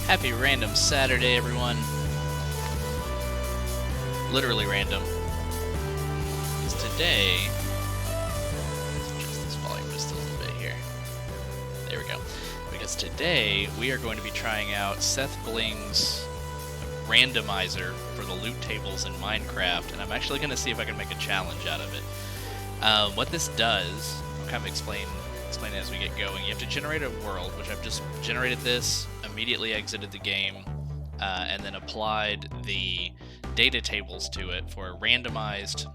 Happy random Saturday, everyone. Literally random. Because today, let's adjust this volume just a little bit here. There we go. Because today we are going to be trying out Seth Bling's randomizer for the loot tables in Minecraft, and I'm actually going to see if I can make a challenge out of it. What this does, I'll kind of explain it as we get going. You have to generate a world, which I've just generated this, immediately exited the game, and then applied the data tables to it for a randomized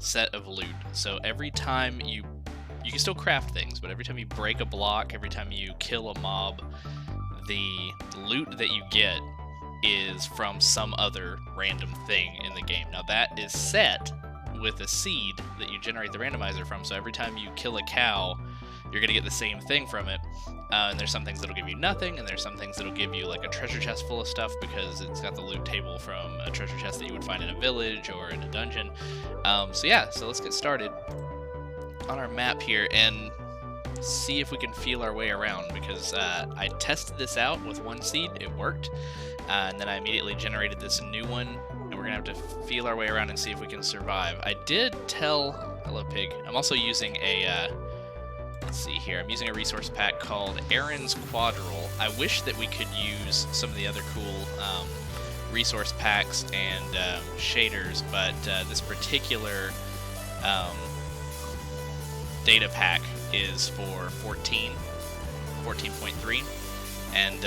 set of loot. So every time you can still craft things, but every time you break a block, every time you kill a mob, the loot that you get is from some other random thing in the game. Now that is set with a seed that you generate the randomizer from, so every time you kill a cow, you're going to get the same thing from it. And there's some things that'll give you nothing, and there's some things that'll give you like a treasure chest full of stuff because it's got the loot table from a treasure chest that you would find in a village or in a dungeon. So let's get started on our map here and see if we can feel our way around, because I tested this out with one seed, it worked, and then I immediately generated this new one, and we're gonna have to feel our way around and see if we can survive. I did tell, hello pig, I'm also using a, let's see here, I'm using a resource pack called Aaron's Quadrille. I wish that we could use some of the other cool resource packs and shaders, but this particular data pack is for 14.3, and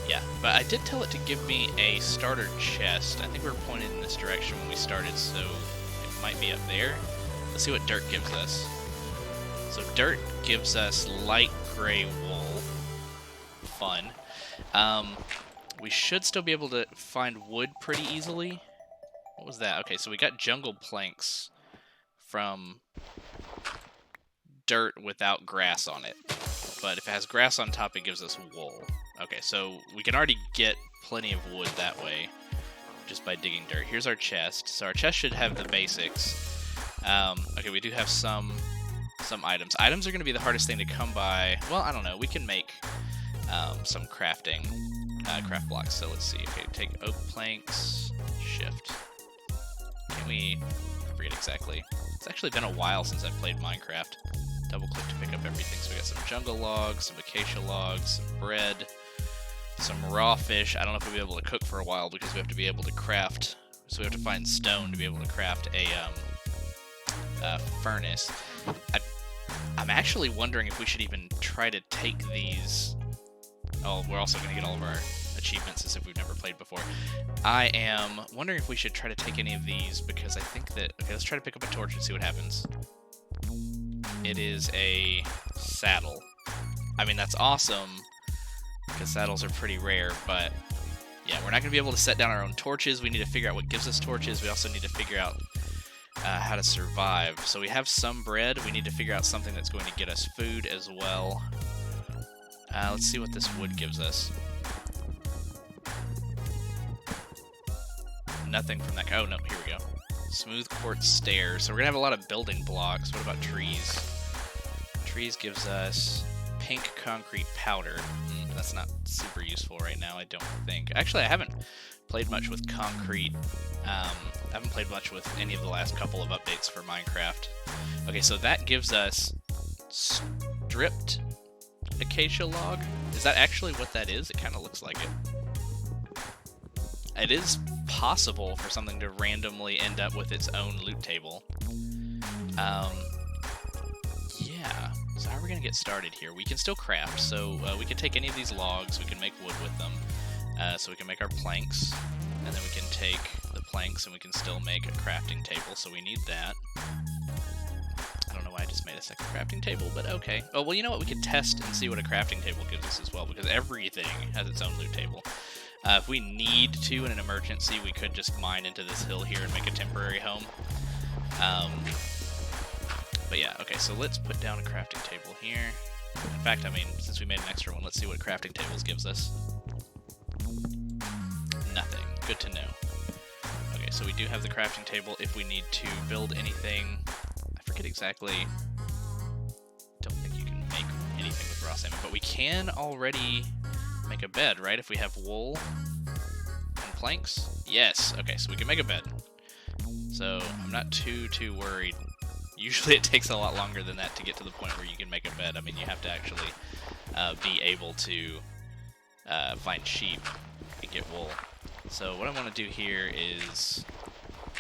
yeah, but I did tell it to give me a starter chest. I think we were pointed in this direction when we started, so it might be up there. Let's see what dirt gives us. So dirt gives us light gray wool. Fun. We should still be able to find wood pretty easily. What was that? Okay, so we got jungle planks from dirt without grass on it, but if it has grass on top, it gives us wool. Okay, so we can already get plenty of wood that way just by digging dirt. Here's our chest. So our chest should have the basics. Okay, we do have some items. Items are going to be the hardest thing to come by. Well, I don't know. We can make some crafting craft blocks. So let's see. Okay, take oak planks, shift. Can we? I forget exactly. It's actually been a while since I've played Minecraft. Double click to pick up everything. So we got some jungle logs, some acacia logs, some bread, some raw fish. I don't know if we'll be able to cook for a while because we have to be able to craft. So we have to find stone to be able to craft a furnace. I'm actually wondering if we should even try to take these. Oh, we're also going to get all of our achievements as if we've never played before. I am wondering if we should try to take any of these, because I think that... Okay, let's try to pick up a torch and see what happens. It is a saddle. I mean, that's awesome, because saddles are pretty rare, but yeah, we're not going to be able to set down our own torches. We need to figure out what gives us torches. We also need to figure out how to survive. So we have some bread. We need to figure out something that's going to get us food as well. Let's see what this wood gives us. Nothing from that. Oh, no, here we go. Smooth quartz stairs. So we're going to have a lot of building blocks. What about trees? Trees gives us pink concrete powder. That's not super useful right now, I don't think. Actually, I haven't played much with concrete. I haven't played much with any of the last couple of updates for Minecraft. Okay, so that gives us stripped acacia log. Is that actually what that is? It kind of looks like it. It is possible for something to randomly end up with its own loot table. Yeah, so how are we going to get started here? We can still craft, so we can take any of these logs, we can make wood with them, so we can make our planks, and then we can take the planks and we can still make a crafting table, so we need that. I don't know why I just made a second crafting table, but okay. Oh, well, you know what? We could test and see what a crafting table gives us as well, because everything has its own loot table. If we need to in an emergency, we could just mine into this hill here and make a temporary home. But yeah, okay, so let's put down a crafting table here. In fact, I mean, since we made an extra one, let's see what crafting tables gives us. Nothing. Good to know. Okay, so we do have the crafting table if we need to build anything. I forget exactly. Don't think you can make anything with raw salmon, but we can already make a bed, right? If we have wool and planks? Yes. Okay, so we can make a bed. So I'm not too worried. Usually it takes a lot longer than that to get to the point where you can make a bed. I mean, you have to actually be able to find sheep and get wool. So what I want to do here is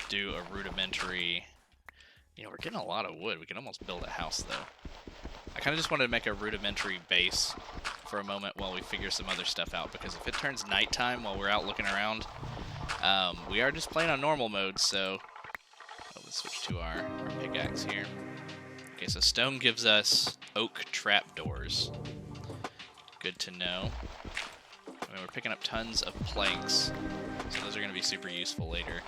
do a rudimentary... You know, we're getting a lot of wood. We can almost build a house, though. I kind of just wanted to make a rudimentary base for a moment while we figure some other stuff out, because if it turns nighttime while we're out looking around, we are just playing on normal mode, so... Oh, let's switch to our pickaxe here. Okay, so stone gives us oak trapdoors. Good to know. I mean, we're picking up tons of planks, so those are going to be super useful later.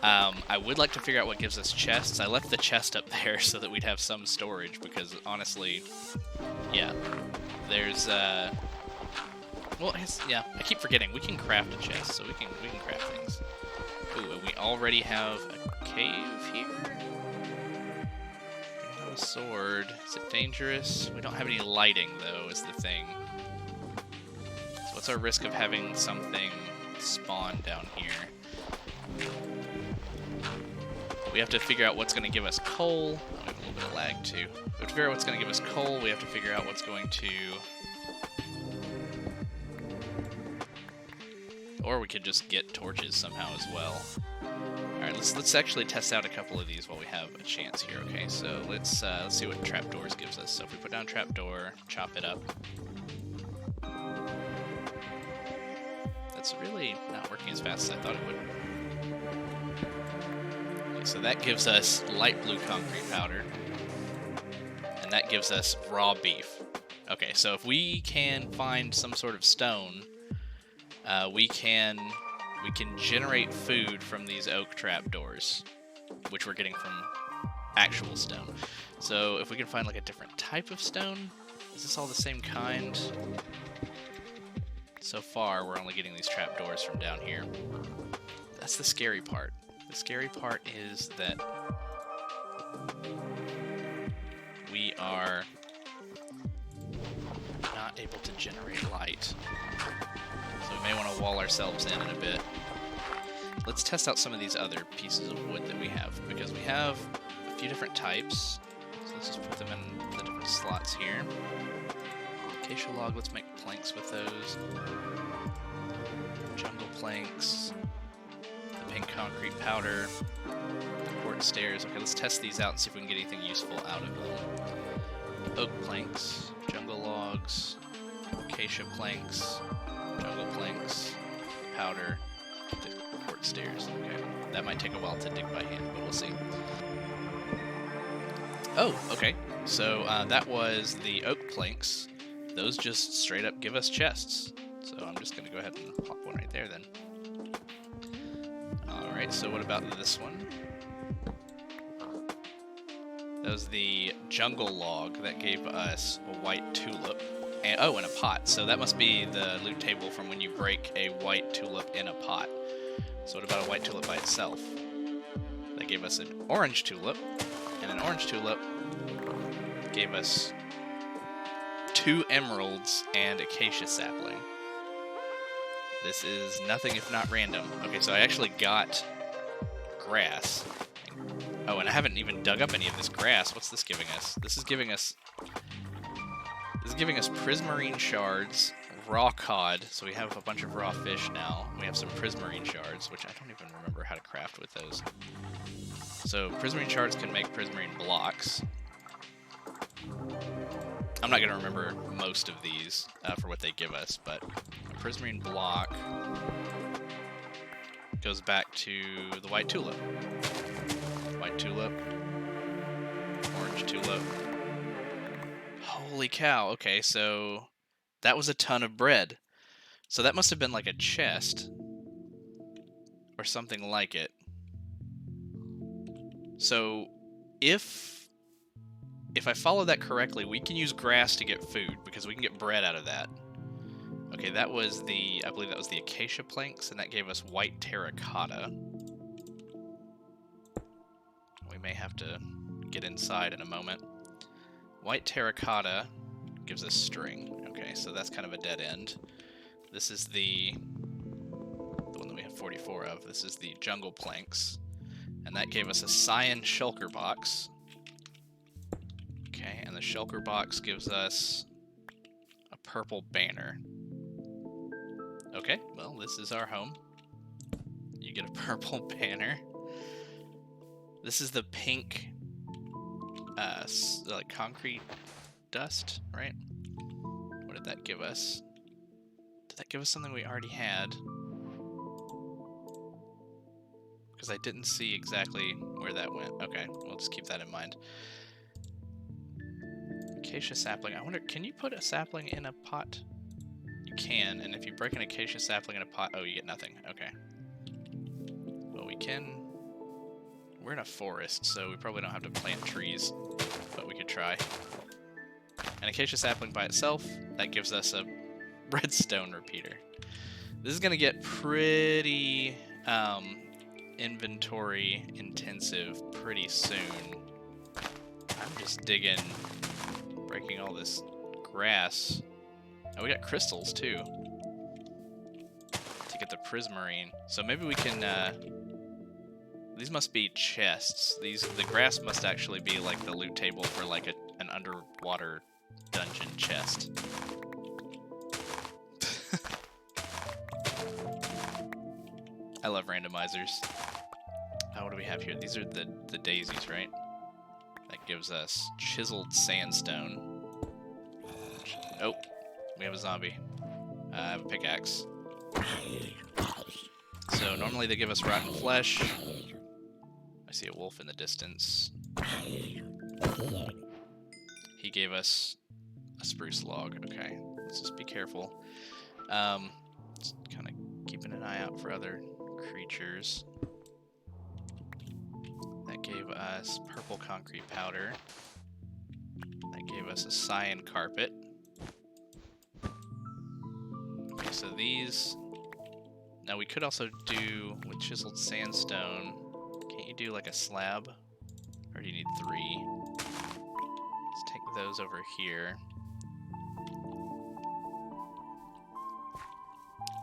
I would like to figure out what gives us chests. I left the chest up there so that we'd have some storage, because honestly, yeah, there's, well, yeah, I keep forgetting, we can craft a chest, so we can craft things. Ooh, and we already have a cave here? We don't have a sword. Is it dangerous? We don't have any lighting, though, is the thing. So what's our risk of having something spawn down here? We have to figure out what's going to give us coal. Oh, we have a little bit of lag, too. We have to figure out what's going to give us coal. We have to figure out what's going to... Or we could just get torches somehow as well. Alright, let's actually test out a couple of these while we have a chance here, okay? So let's see what trapdoors gives us. So if we put down trapdoor, chop it up. That's really not working as fast as I thought it would. Okay, so that gives us light blue concrete powder. And that gives us raw beef. Okay, so if we can find some sort of stone, we can generate food from these oak trapdoors, which we're getting from actual stone. So if we can find like a different type of stone, is this all the same kind? So far, we're only getting these trapdoors from down here. That's the scary part. The scary part is that we are not able to generate light. So we may want to wall ourselves in a bit. Let's test out some of these other pieces of wood that we have, because we have a few different types. So let's just put them in the different slots here. Acacia log, let's make planks with those. Jungle planks. The pink concrete powder. The quartz stairs. Okay, let's test these out and see if we can get anything useful out of them. Oak planks. Jungle logs. Acacia planks. Jungle planks. Powder. The quartz stairs. Okay. That might take a while to dig by hand, but we'll see. Oh, okay. So that was the oak planks. Those just straight up give us chests. So I'm just going to go ahead and pop one right there then. Alright, so what about this one? That was the jungle log that gave us a white tulip. And, oh, and a pot. So that must be the loot table from when you break a white tulip in a pot. So what about a white tulip by itself? That gave us an orange tulip. And an orange tulip gave us 2 emeralds and acacia sapling. This is nothing if not random. Okay, so I actually got grass. Oh, and I haven't even dug up any of this grass. What's this giving us? This is giving us prismarine shards, raw cod, so we have a bunch of raw fish now. We have some prismarine shards, which I don't even remember how to craft with those. So prismarine shards can make prismarine blocks. I'm not going to remember most of these for what they give us, but a prismarine block goes back to the white tulip. White tulip. Orange tulip. Holy cow, okay, so that was a ton of bread. So that must have been like a chest or something like it. So if I follow that correctly, we can use grass to get food, because we can get bread out of that. Okay, that was I believe that was the acacia planks, and that gave us white terracotta. We may have to get inside in a moment. White terracotta gives us string. Okay, so that's kind of a dead end. This is the one that we have 44 of. This is the jungle planks. And that gave us a cyan shulker box. Okay, and the shulker box gives us a purple banner. Okay, well, this is our home. You get a purple banner. This is the pink, like concrete dust, right? What did that give us? Did that give us something we already had? Because I didn't see exactly where that went. Okay, we'll just keep that in mind. Acacia sapling. I wonder, can you put a sapling in a pot? You can, and if you break an acacia sapling in a pot, oh, you get nothing. Okay. Well, we can... We're in a forest, so we probably don't have to plant trees, but we could try. An acacia sapling by itself, that gives us a redstone repeater. This is going to get pretty inventory intensive pretty soon. I'm just digging, breaking all this grass. Oh, we got crystals too to get the prismarine. So maybe we can. These must be chests. The grass must actually be like the loot table for like an underwater dungeon chest. I love randomizers. What do we have here? These are the daisies, right? That gives us chiseled sandstone. Oh, we have a zombie. I have a pickaxe. So normally they give us rotten flesh. I see a wolf in the distance. He gave us a spruce log. Okay, let's just be careful. Just kind of keeping an eye out for other creatures. That gave us purple concrete powder. That gave us a cyan carpet. Okay, so these... Now we could also do, with chiseled sandstone, can't you do like a slab? Or do you need 3? Let's take those over here.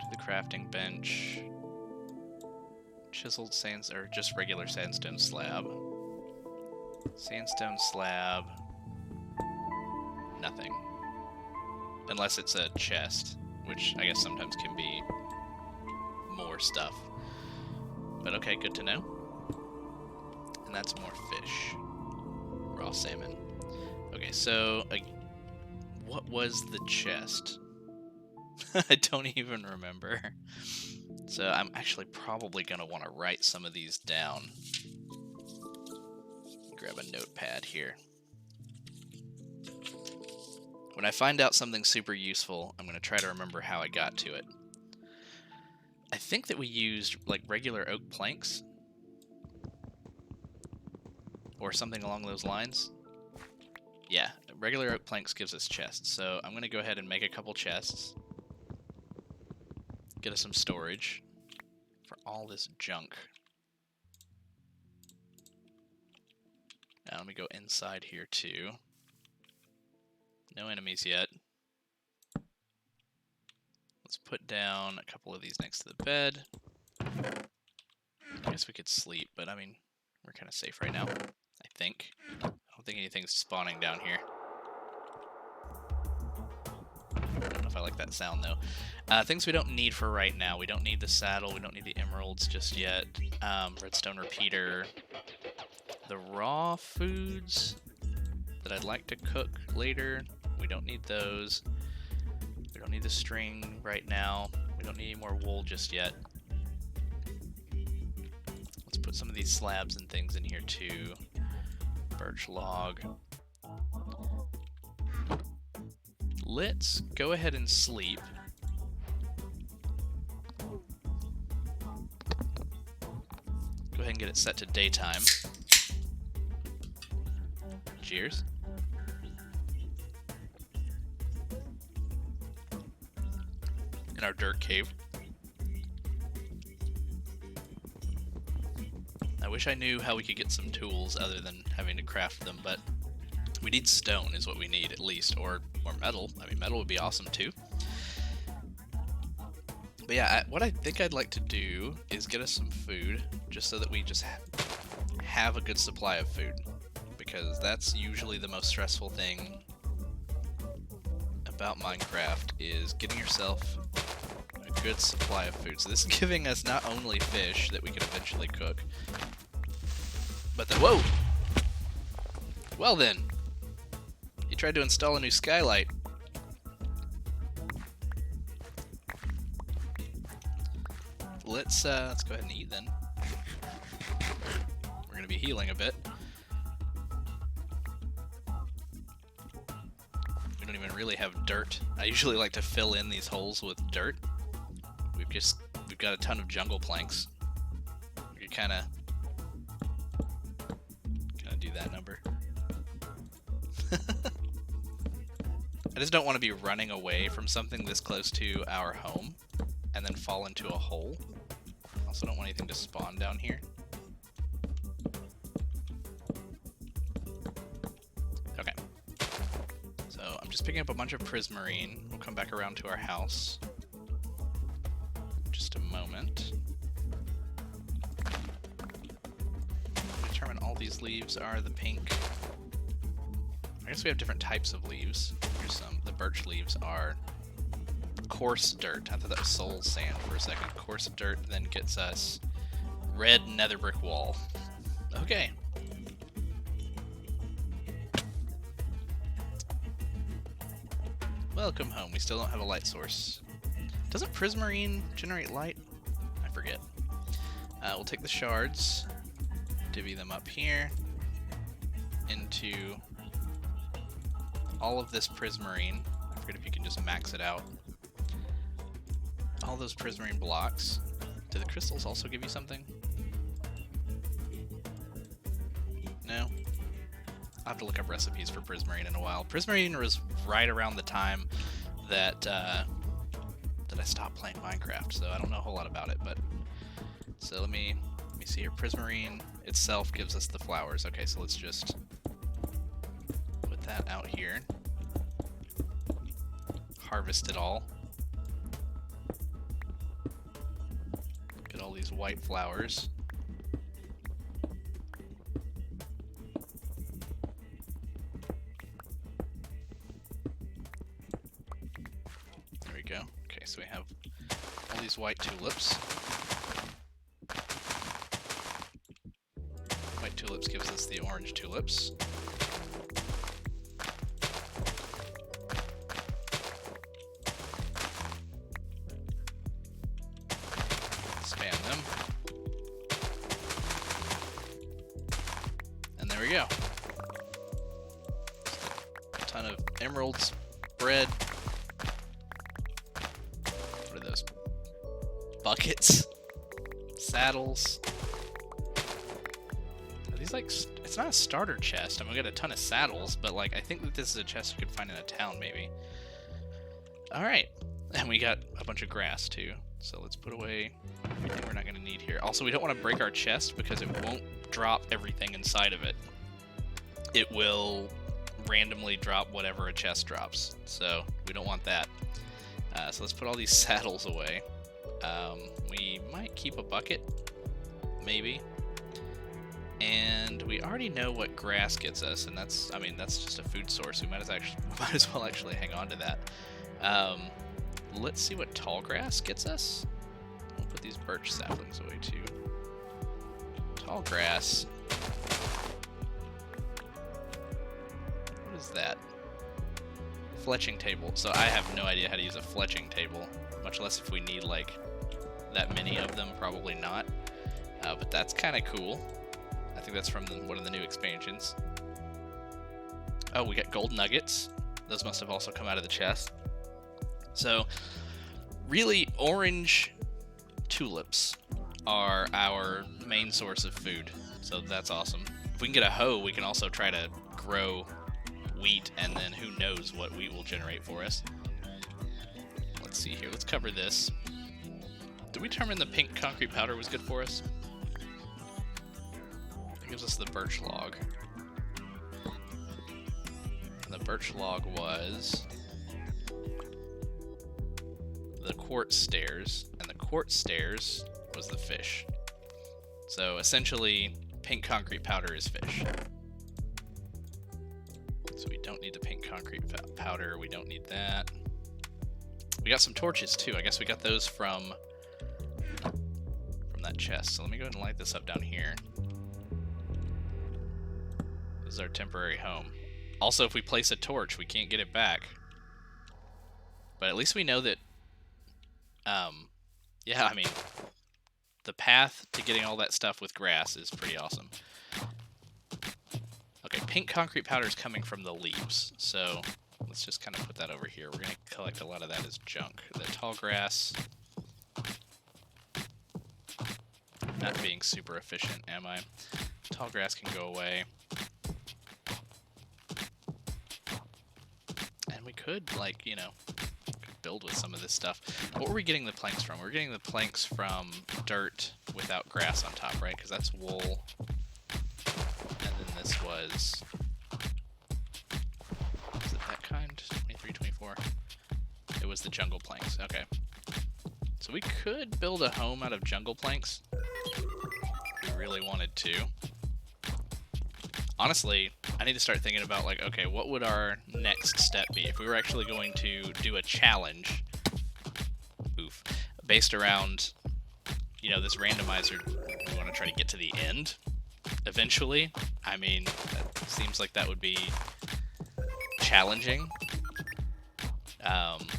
To the crafting bench. Chiseled sandstone, or just regular sandstone slab. Sandstone slab. Nothing. Unless it's a chest, which I guess sometimes can be more stuff. But okay, good to know. And that's more fish. Raw salmon. Okay, so what was the chest? I don't even remember. So I'm actually probably going to want to write some of these down. Grab a notepad here. When I find out something super useful, I'm going to try to remember how I got to it. I think that we used like regular oak planks. Or something along those lines. Yeah, regular oak planks gives us chests. So I'm going to go ahead and make a couple chests. Get us some storage for all this junk. Now let me go inside here too. No enemies yet. Let's put down a couple of these next to the bed. I guess we could sleep, but I mean, we're kind of safe right now, I think. I don't think anything's spawning down here. I don't know if I like that sound though. Things we don't need for right now. We don't need the saddle. We don't need the emeralds just yet. Redstone repeater. The raw foods that I'd like to cook later. We don't need those. We don't need the string right now. We don't need any more wool just yet. Let's put some of these slabs and things in here too. Birch log. Let's go ahead and sleep. Go ahead and get it set to daytime. Cheers. In our dirt cave. I wish I knew how we could get some tools other than having to craft them, but we need stone is what we need at least, or metal. I mean, metal would be awesome too. But yeah, what I think I'd like to do is get us some food, just so that we just have a good supply of food. Because that's usually the most stressful thing about Minecraft, is getting yourself a good supply of food. So this is giving us not only fish that we can eventually cook, but the— whoa! Well then, you tried to install a new skylight. Let's go ahead and eat then. We're gonna be healing a bit. We don't even really have dirt. I usually like to fill in these holes with dirt. We've got a ton of jungle planks. We could kind of do that number. I just don't want to be running away from something this close to our home and then fall into a hole. I also don't want anything to spawn down here. Okay. So I'm just picking up a bunch of prismarine. We'll come back around to our house. Just a moment. Determine all these leaves are the pink. I guess we have different types of leaves. Here's some. The birch leaves are coarse dirt. I thought that was soul sand for a second. Coarse dirt then gets us red nether brick wall. Okay. Welcome home. We still don't have a light source. Doesn't prismarine generate light? I forget. We'll take the shards, divvy them up here into all of this prismarine. I forget if you can just max it out. All those prismarine blocks. Do the crystals also give you something? No? I'll have to look up recipes for prismarine in a while. Prismarine was right around the time that I stopped playing Minecraft, so I don't know a whole lot about it, but so let me see here. Prismarine itself gives us the flowers. Okay, so let's just put that out here. Harvest it all. Get all these white flowers. There we go. Okay, so we have all these white tulips. White tulips gives us the orange tulips. Expand them. And there we go. Just a ton of emeralds, bread. What are those? Buckets, saddles. Are these like, it's not a starter chest. I mean, we got a ton of saddles, but like, I think that this is a chest you could find in a town, maybe. All right, and we got a bunch of grass too. So let's put away everything we're not going to need here. Also, we don't want to break our chest because it won't drop everything inside of it. It will randomly drop whatever a chest drops, so we don't want that. So let's put all these saddles away. We might keep a bucket, maybe. And we already know what grass gets us, and that's just a food source. We might as well actually hang on to that. Let's see what tall grass gets us. We'll put these birch saplings away too. Tall grass. What is that? Fletching table. So I have no idea how to use a fletching table, much less if we need like that many of them. Probably not. But that's kind of cool. I think that's from one of the new expansions. Oh, we got gold nuggets. Those must have also come out of the chest. So, really, orange tulips are our main source of food. So that's awesome. If we can get a hoe, we can also try to grow wheat, and then who knows what wheat will generate for us. Let's see here. Let's cover this. Did we determine the pink concrete powder was good for us? It gives us the birch log. And the birch log was the quartz stairs, and the quartz stairs was the fish. So essentially, pink concrete powder is fish. So we don't need the pink concrete powder, we don't need that. We got some torches too, I guess we got those from that chest. So let me go ahead and light this up down here. This is our temporary home. Also, if we place a torch, we can't get it back. But at least we know that, yeah, I mean, the path to getting all that stuff with grass is pretty awesome. Okay, pink concrete powder is coming from the leaves, so let's just kind of put that over here. We're going to collect a lot of that as junk. The tall grass. Not being super efficient, am I? Tall grass can go away. And we could, like, you know, build with some of this stuff. What were we getting the planks from? We're getting the planks from dirt without grass on top, right? Because that's wool. And then this was it that kind? 23, 24. It was the jungle planks. Okay. So we could build a home out of jungle planks if we really wanted to. Honestly, I need to start thinking about, like, okay, what would our next step be? If we were actually going to do a challenge, based around, you know, this randomizer, we want to try to get to the end, eventually. I mean, that seems like that would be challenging.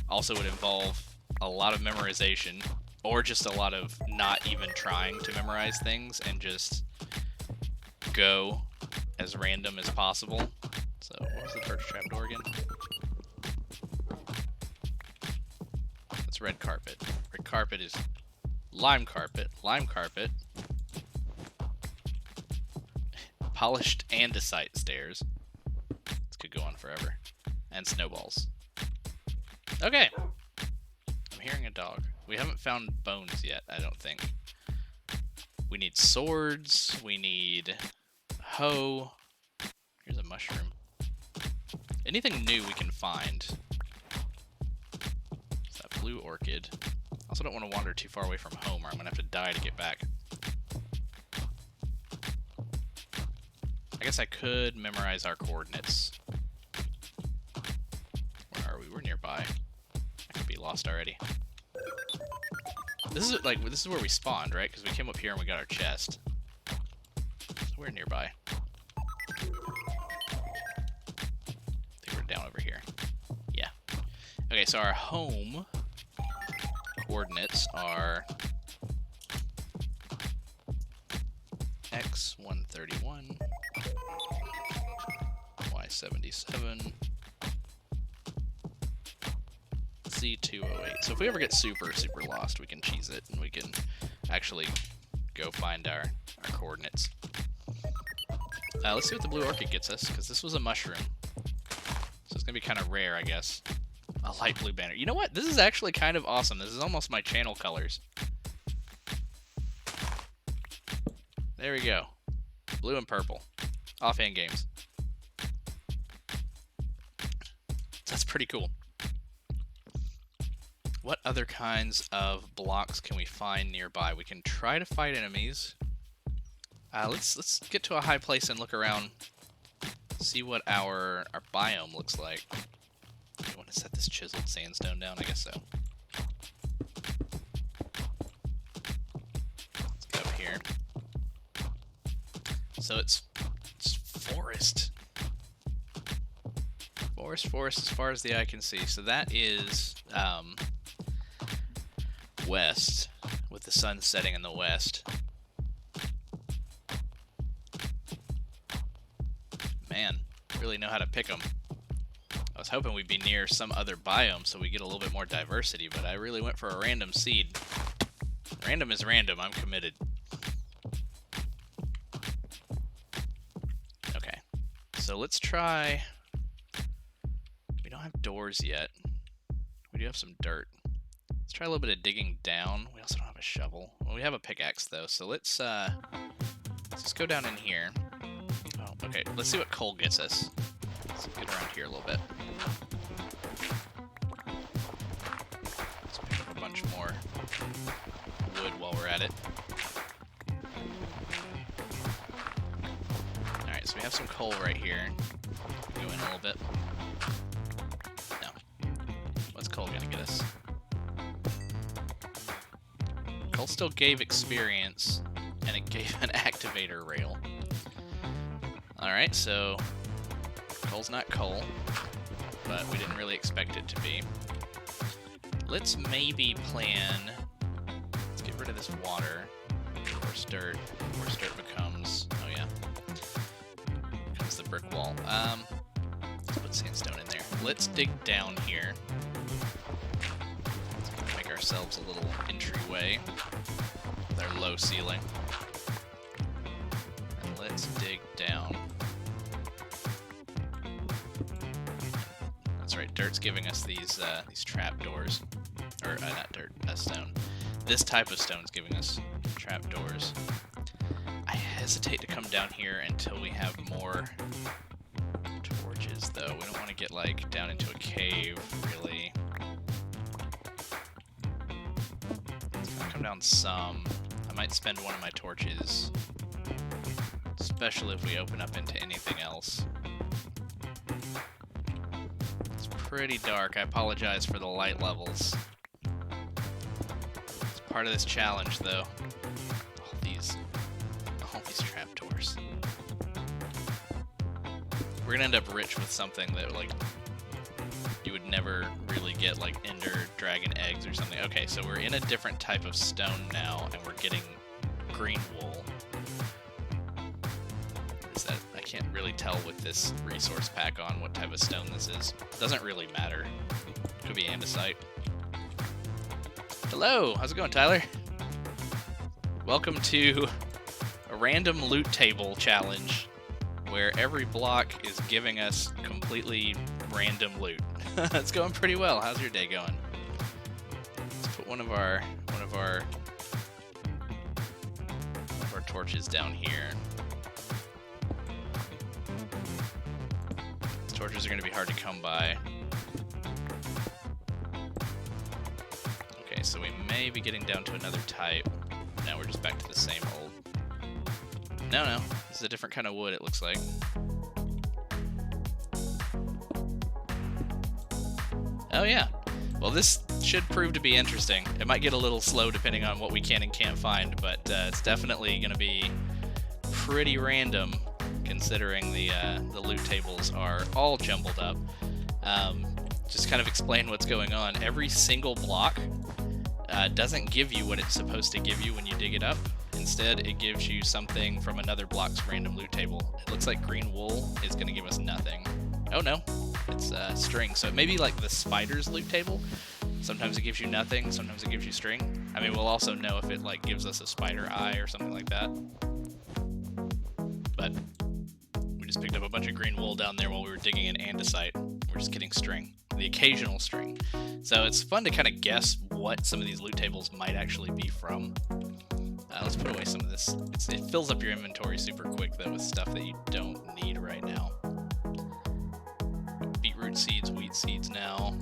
Also would involve a lot of memorization, or just a lot of not even trying to memorize things, and just go as random as possible. So, what was the first trapdoor again? That's red carpet. Red carpet is lime carpet. Lime carpet. Polished andesite stairs. This could go on forever. And snowballs. Okay. I'm hearing a dog. We haven't found bones yet, I don't think. We need swords. We need hoe. Here's a mushroom. Anything new we can find. It's that blue orchid. Also don't want to wander too far away from home or I'm going to have to die to get back. I guess I could memorize our coordinates. Where are we? We're nearby. I could be lost already. This is like, this is where we spawned, right? Because we came up here and we got our chest. So we're nearby. I think we're down over here. Yeah. Okay, so our home coordinates are X 131, Y 77, Z 208. So if we ever get super lost, we can cheese it and we can actually go find our coordinates. Let's see what the blue orchid gets us, because this was a mushroom. So it's going to be kind of rare, I guess. A light blue banner. You know what? This is actually kind of awesome. This is almost my channel colors. There we go. Blue and purple. Offhand games. That's pretty cool. What other kinds of blocks can we find nearby? We can try to fight enemies. Let's get to a high place and look around. See what our biome looks like. You want to set this chiseled sandstone down? I guess so. Let's get up here. So it's forest. Forest as far as the eye can see. So that is west, with the sun setting in the west. Man, really know how to pick them. I was hoping we'd be near some other biome so we get a little bit more diversity, but I really went for a random seed. Random is random, I'm committed. Okay, so let's try... We don't have doors yet. We do have some dirt. Let's try a little bit of digging down. We also don't have a shovel. Well, we have a pickaxe though, so let's just go down in here. Oh, okay, let's see what coal gets us. Let's get around here a little bit. Let's pick up a bunch more wood while we're at it. Alright, so we have some coal right here. Go in a little bit. No. What's coal gonna get us? Coal still gave experience, and it gave an activator rail. Alright, so coal's not coal, but we didn't really expect it to be. Let's maybe plan... Let's get rid of this water. Force dirt. Force dirt becomes... Oh yeah. Becomes the brick wall. Let's put sandstone in there. Let's dig down here. Let's make ourselves a little entryway with our low ceiling. And let's dig down. That's right, dirt's giving us these trapdoors. Or, not dirt, stone. This type of stone's giving us trapdoors. I hesitate to come down here until we have more torches, though. We don't want to get, like, down into a cave, really. It's gonna come down some. I might spend one of my torches. Especially if we open up into anything else. It's pretty dark. I apologize for the light levels. It's part of this challenge, though. All these trapdoors. We're gonna end up rich with something that, like, you would never really get, like ender dragon eggs or something. Okay, so we're in a different type of stone now, and we're getting green wool. Is that, I can't really tell with this resource pack on what type of stone this is. Doesn't really matter. Could be andesite. Hello, how's it going, Tyler? Welcome to a random loot table challenge where every block is giving us completely random loot. It's going pretty well. How's your day going? Let's put one of our torches down here. These torches are going to be hard to come by. Okay, so we may be getting down to another type. Now we're just back to the same old. No, this is a different kind of wood, it looks like. Oh yeah. Well, this should prove to be interesting. It might get a little slow depending on what we can and can't find, but it's definitely going to be pretty random considering the loot tables are all jumbled up. Just kind of explain what's going on. Every single block doesn't give you what it's supposed to give you when you dig it up. Instead, it gives you something from another block's random loot table. It looks like green wool is going to give us nothing. Oh no, it's string. So it may be like the spider's loot table. Sometimes it gives you nothing, sometimes it gives you string. I mean, we'll also know if it like gives us a spider eye or something like that. But we just picked up a bunch of green wool down there while we were digging in andesite. We're just getting string, the occasional string. So it's fun to kind of guess what some of these loot tables might actually be from. Let's put away some of this. It fills up your inventory super quick, though, with stuff that you don't need right now. Beetroot seeds, wheat seeds now.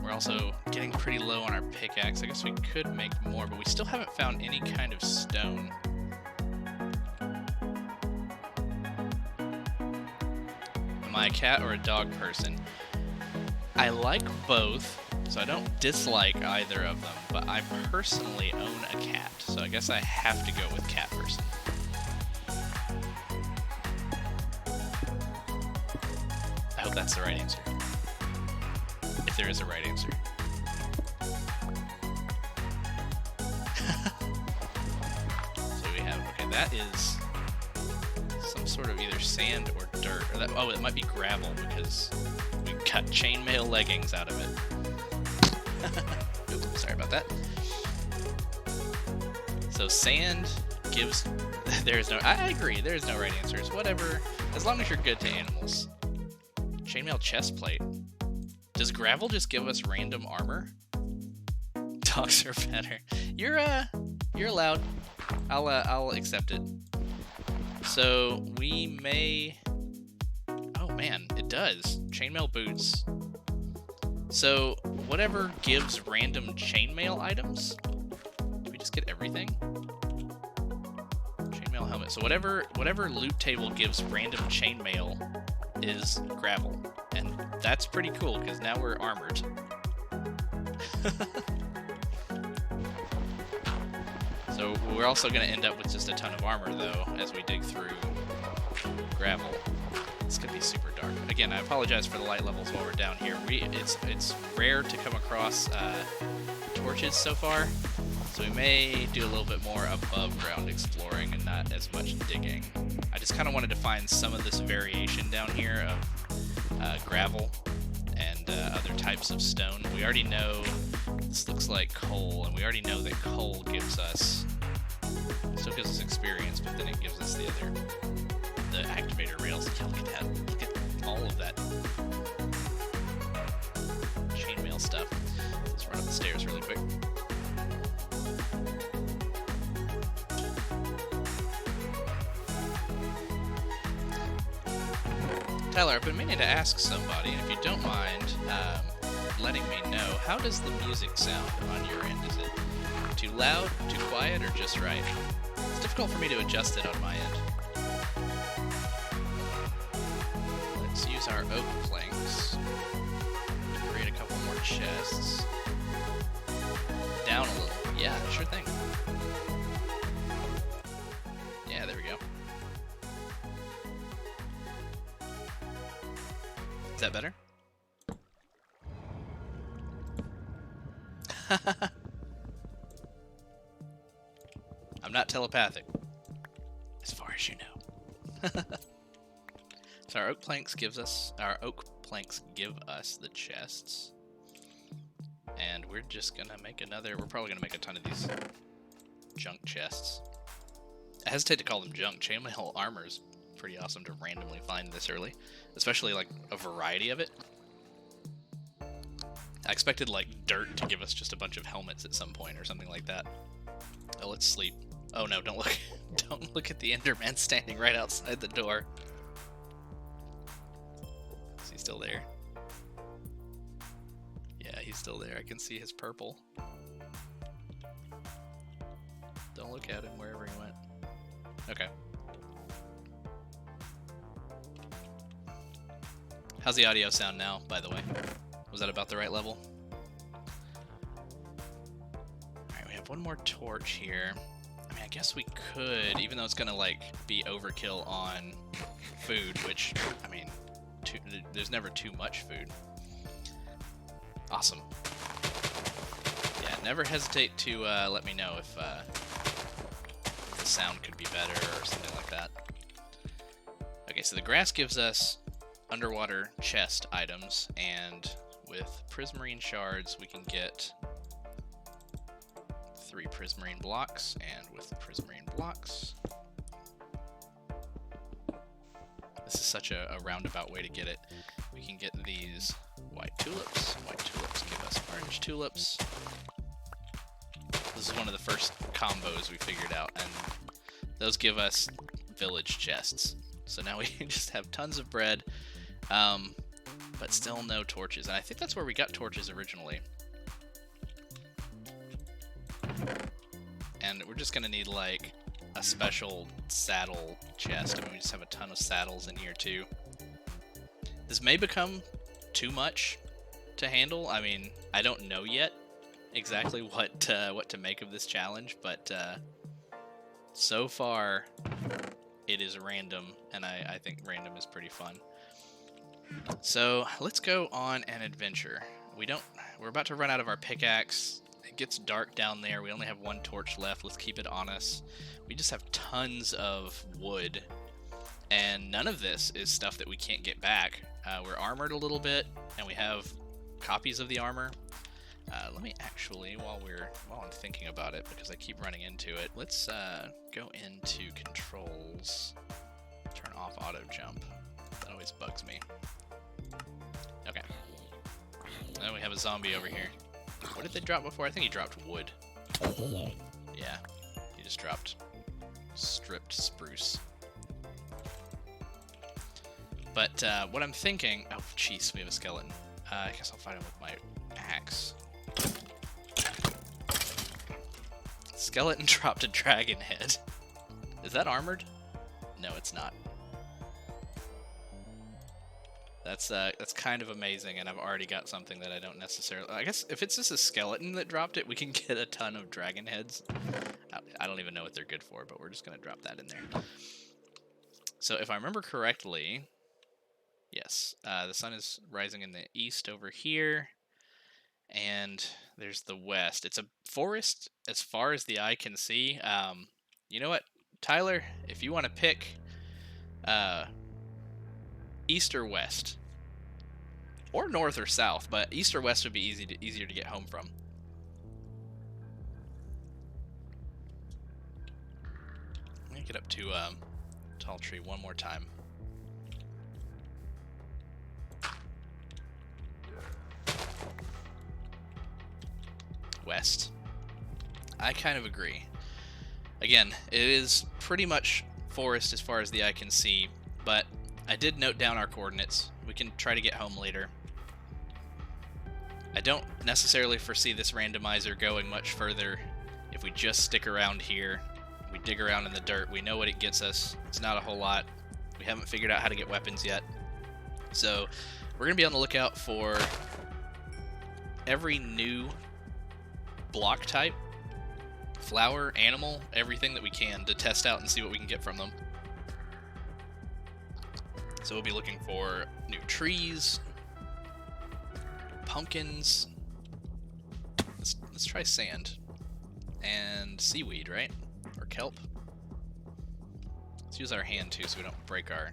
We're also getting pretty low on our pickaxe. I guess we could make more, but we still haven't found any kind of stone. Am I a cat or a dog person? I like both. So I don't dislike either of them, but I personally own a cat, so I guess I have to go with cat person. I hope that's the right answer. If there is a right answer. So we have, okay, that is some sort of either sand or dirt, or that, oh, it might be gravel because we cut chainmail leggings out of it. Oops, sorry about that. So sand gives... I agree, there's no right answers. Whatever, as long as you're good to animals. Chainmail chest plate. Does gravel just give us random armor? Dogs are better. You're allowed. I'll accept it. So we may... Oh man, it does. Chainmail boots. So whatever gives random chainmail items. Did we just get everything? Chainmail helmet. So whatever loot table gives random chainmail is gravel. And that's pretty cool, because now we're armored. So we're also going to end up with just a ton of armor, though, as we dig through gravel. It's going to be super dark. Again, I apologize for the light levels while we're down here. It's rare to come across torches so far, so we may do a little bit more above ground exploring and not as much digging. I just kind of wanted to find some of this variation down here of gravel and other types of stone. We already know this looks like coal, and we already know that coal gives us, still gives us experience, but then it gives us the activator rails. Yeah, look at that. Look at all of that chainmail stuff. Let's run up the stairs really quick. Tyler, I've been meaning to ask somebody, and if you don't mind letting me know, how does the music sound on your end? Is it too loud, too quiet, or just right? It's difficult for me to adjust it on my end. Let's use our oak planks to create a couple more chests. Down a little. Yeah, sure thing. Yeah, there we go. Is that better? I'm not telepathic, as far as you know. So our oak planks give us the chests, and we're just gonna make another. We're probably gonna make a ton of these junk chests. I hesitate to call them junk. Chainmail armor is pretty awesome to randomly find this early, especially like a variety of it. I expected like dirt to give us just a bunch of helmets at some point or something like that. Oh, let's sleep. Oh no, don't look. Don't look at the Enderman standing right outside the door. Is he still there? Yeah, he's still there. I can see his purple. Don't look at him wherever he went. Okay. How's the audio sound now, by the way? Was that about the right level? Alright, we have one more torch here. I mean, I guess we could, even though it's gonna, like, be overkill on food, which, I mean, there's never too much food. Awesome. Yeah, never hesitate to let me know if the sound could be better or something like that. Okay, so the grass gives us underwater chest items, and with prismarine shards we can get 3 prismarine blocks, and with the prismarine blocks, this is such a roundabout way to get it, we can get these white tulips. White tulips give us orange tulips. This is one of the first combos we figured out, and those give us village chests. So now we just have tons of bread, but still no torches. And I think that's where we got torches originally. And we're just going to need, like, a special saddle chest. I mean, we just have a ton of saddles in here, too. This may become too much to handle. I mean, I don't know yet exactly what to make of this challenge, but so far it is random, and I think random is pretty fun. So let's go on an adventure. We're about to run out of our pickaxe. It gets dark down there. We only have 1 torch left. Let's keep it on us. We just have tons of wood, and none of this is stuff that we can't get back. We're armored a little bit, and we have copies of the armor. Let me actually, while I'm thinking about it, because I keep running into it, let's go into controls, turn off auto jump. That always bugs me. Okay. Then we have a zombie over here. What did they drop before? I think he dropped wood. Yeah, he just dropped stripped spruce. But what I'm thinking... Oh, jeez, we have a skeleton. I guess I'll fight him with my axe. works. Skeleton dropped a dragon head. Is that armored? No, it's not. That's kind of amazing, and I've already got something that I don't necessarily... I guess if it's just a skeleton that dropped it, we can get a ton of dragon heads. I don't even know what they're good for, but we're just going to drop that in there. So if I remember correctly, yes, the sun is rising in the east over here, and there's the west. It's a forest as far as the eye can see. You know what, Tyler? If you want to pick east or west, or north or south, but east or west would be easier to get home from. Let me get up to Tall Tree one more time. West. I kind of agree. Again, it is pretty much forest as far as the eye can see, but I did note down our coordinates. We can try to get home later. I don't necessarily foresee this randomizer going much further if we just stick around here. We dig around in the dirt. We know what it gets us. It's not a whole lot. We haven't figured out how to get weapons yet. So we're going to be on the lookout for every new block type, flower, animal, everything that we can to test out and see what we can get from them. So we'll be looking for new trees, pumpkins. Let's try sand and seaweed, right? Or kelp. Let's use our hand too so we don't break our...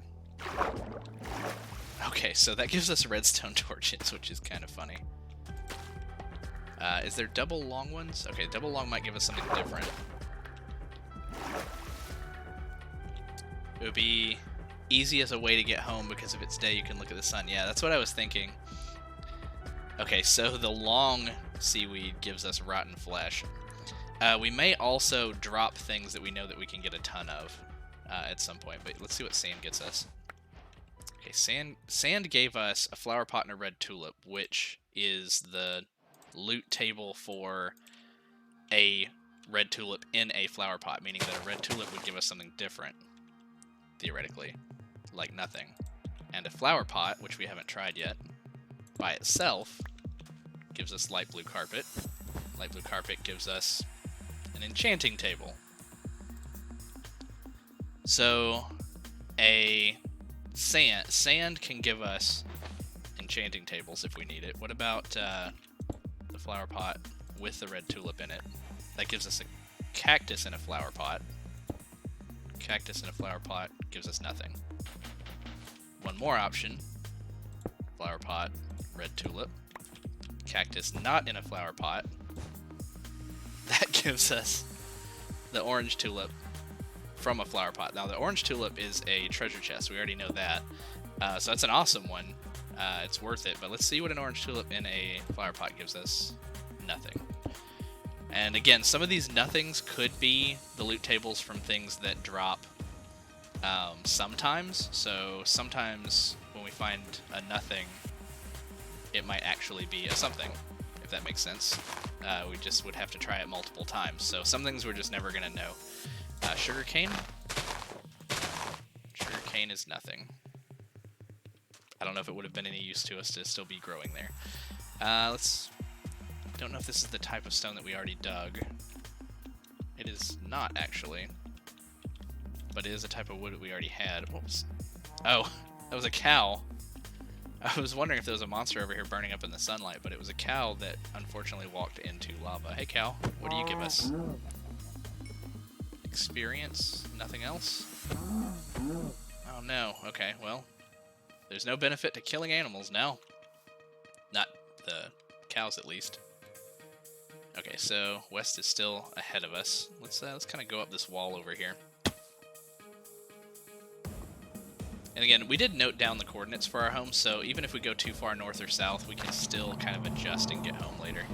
Okay, so that gives us redstone torches, which is kind of funny. Is there double long ones? Okay, double long might give us something different. It would be easy as a way to get home because if it's day you can look at the sun. Yeah, that's what I was thinking. Okay, so the long seaweed gives us rotten flesh. We may also drop things that we know that we can get a ton of at some point, but let's see what sand gets us. Okay, sand gave us a flower pot and a red tulip, which is the loot table for a red tulip in a flower pot, meaning that a red tulip would give us something different, theoretically, like nothing. And a flower pot, which we haven't tried yet, by itself gives us light blue carpet. Light blue carpet gives us an enchanting table. So a sand can give us enchanting tables if we need it. What about the flower pot with the red tulip in it? That gives us a cactus in a flower pot. Cactus in a flower pot gives us nothing. One more option. Flower pot, red tulip. Cactus not in a flower pot. That gives us the orange tulip from a flower pot. Now the orange tulip is a treasure chest. We already know that. So that's an awesome one. It's worth it. But let's see what an orange tulip in a flower pot gives us. Nothing. And again, some of these nothings could be the loot tables from things that drop sometimes. So sometimes when we find a nothing, it might actually be a something, if that makes sense. We just would have to try it multiple times. So some things we're just never going to know. Sugarcane? Sugarcane is nothing. I don't know if it would have been any use to us to still be growing there. Don't know if this is the type of stone that we already dug. It is not, actually. But it is a type of wood that we already had. Whoops. Oh, that was a cow. I was wondering if there was a monster over here burning up in the sunlight, but it was a cow that unfortunately walked into lava. Hey, cow, what do you give us? Experience? Nothing else? Oh, no. Okay, well, there's no benefit to killing animals now. Not the cows, at least. Okay, so west is still ahead of us. Let's kind of go up this wall over here. And again, we did note down the coordinates for our home, so even if we go too far north or south, we can still kind of adjust and get home later.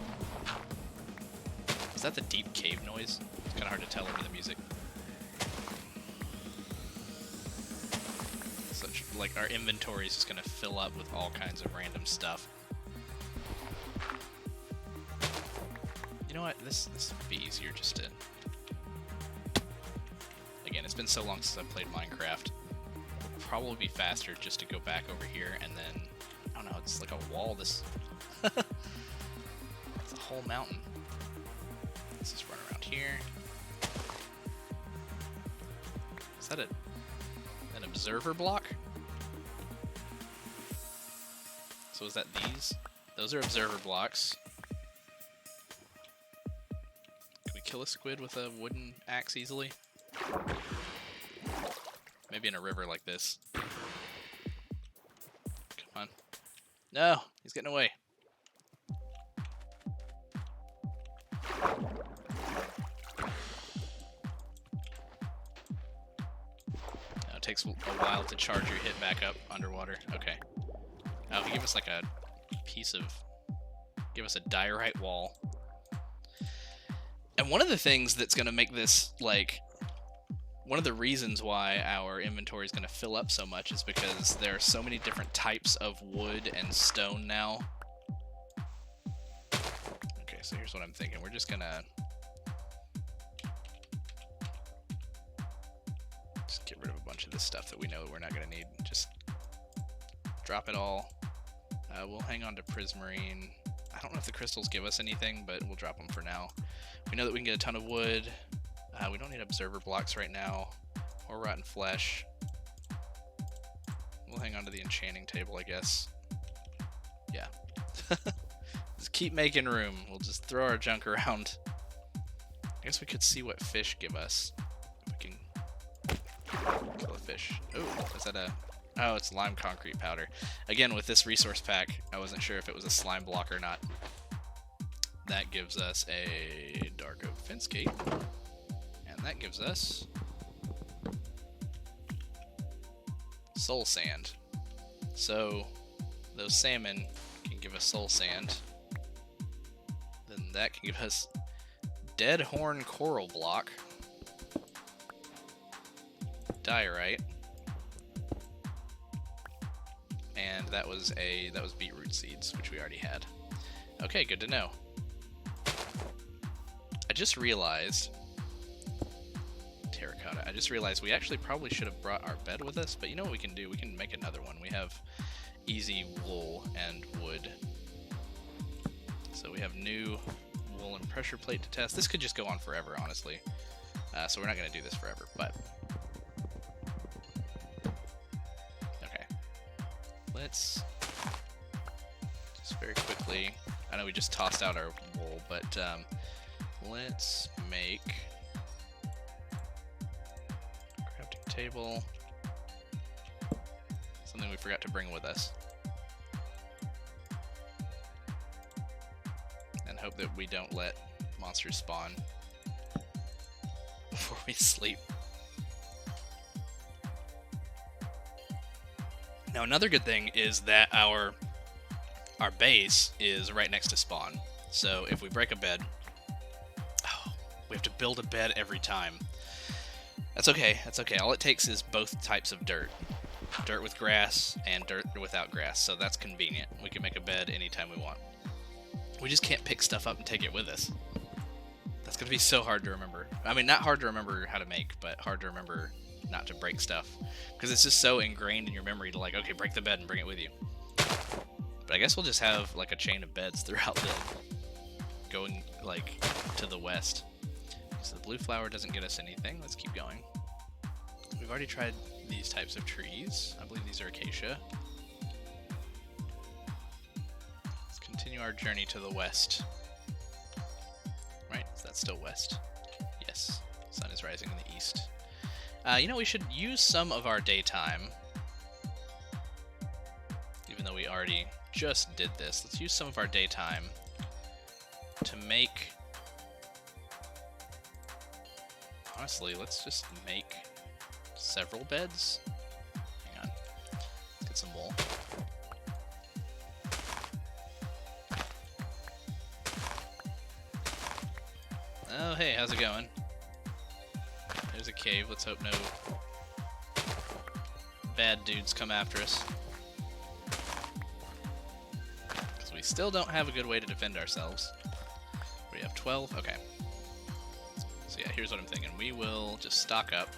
Is that the deep cave noise? It's kind of hard to tell over the music. Such, like, our inventory is just going to fill up with all kinds of random stuff. You know what? This would be easier just to... Again, it's been so long since I've played Minecraft. It'll probably be faster just to go back over here and then... I don't know, it's like a wall, this... It's a whole mountain. Let's just run around here. Is that an observer block? So is that these? Those are observer blocks. Can we kill a squid with a wooden axe easily? Maybe in a river like this. Come on. No! He's getting away. Now it takes a while to charge your hit back up underwater. Okay. Oh, he gave us like a piece of... Give us a diorite wall. And one of the things that's going to make this, like... One of the reasons why our inventory is going to fill up so much is because there are so many different types of wood and stone now. Okay, so here's what I'm thinking. We're just going to... Just get rid of a bunch of this stuff that we know we're not going to need. Just drop it all. We'll hang on to prismarine. I don't know if the crystals give us anything, but we'll drop them for now. We know that we can get a ton of wood. We don't need observer blocks right now, or rotten flesh. We'll hang on to the enchanting table, I guess. Yeah. Just keep making room. We'll just throw our junk around. I guess we could see what fish give us. If we can kill a fish. Oh, is that a... Oh, it's lime concrete powder. Again, with this resource pack, I wasn't sure if it was a slime block or not. That gives us a dark oak fence gate. And that gives us soul sand. So those salmon can give us soul sand. Then that can give us dead horn coral block, diorite, and that was beetroot seeds, which we already had. Okay, good to know. I just realized we actually probably should have brought our bed with us, but you know what we can do? We can make another one. We have easy wool and wood. So we have new wool and pressure plate to test. This could just go on forever, honestly. So we're not going to do this forever, but... Okay. Let's just very quickly... I know we just tossed out our wool, but let's make... table. Something we forgot to bring with us. And hope that we don't let monsters spawn before we sleep. Now another good thing is that our base is right next to spawn. So if we break a bed, we have to build a bed every time. That's okay, that's okay. All it takes is both types of dirt. Dirt with grass and dirt without grass, so that's convenient. We can make a bed anytime we want. We just can't pick stuff up and take it with us. That's gonna be so hard to remember. I mean, not hard to remember how to make, but hard to remember not to break stuff. Because it's just so ingrained in your memory to like, okay, break the bed and bring it with you. But I guess we'll just have like a chain of beds throughout the... going, like, to the west. So the blue flower doesn't get us anything. Let's keep going. We've already tried these types of trees. I believe these are acacia. Let's continue our journey to the west. Right? Is that still west? Yes. Sun is rising in the east. You know, we should use some of our daytime. Even though we already just did this. Let's use some of our daytime to make... Honestly, let's just make several beds. Hang on. Let's get some wool. Oh, hey, how's it going? There's a cave. Let's hope no bad dudes come after us. Because we still don't have a good way to defend ourselves. We have 12. Okay. So yeah, here's what I'm thinking. We will just stock up.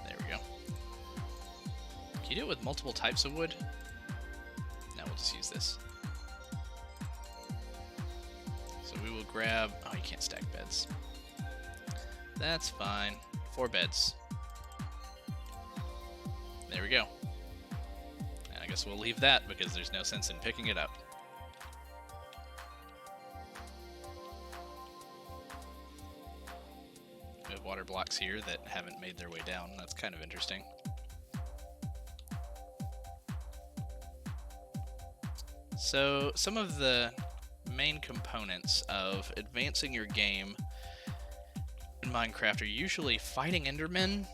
There we go. Can you do it with multiple types of wood? No, we'll just use this. So we will grab... Oh, you can't stack beds. That's fine. 4 beds. There we go. And I guess we'll leave that because there's no sense in picking it up. We have water blocks here that haven't made their way down. That's kind of interesting. So some of the main components of advancing your game in Minecraft are usually fighting Endermen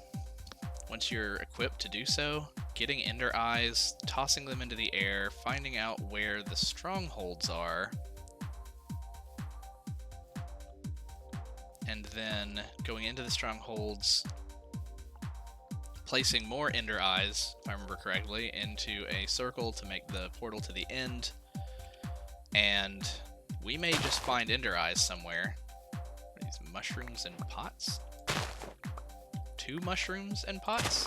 once you're equipped to do so, getting Ender Eyes, tossing them into the air, finding out where the strongholds are, and then going into the strongholds, placing more Ender Eyes, if I remember correctly, into a circle to make the portal to the end, and we may just find Ender Eyes somewhere. Are these mushrooms in pots? 2 mushrooms in pots?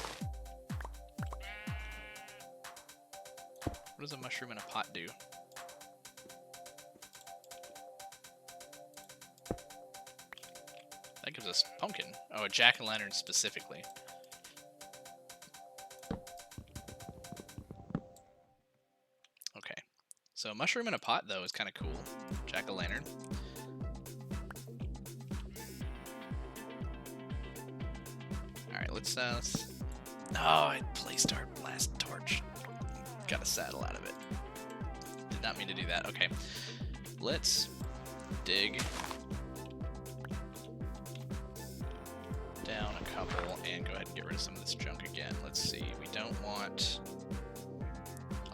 What does a mushroom in a pot do? That gives us pumpkin. Oh, a jack-o'-lantern specifically. Okay. So a mushroom in a pot, though, is kind of cool. Jack-o'-lantern. Alright, let's... Oh, I placed our last torch. Got a saddle out of it. Did not mean to do that. Okay. Let's dig down a couple and go ahead and get rid of some of this junk again. Let's see. We don't want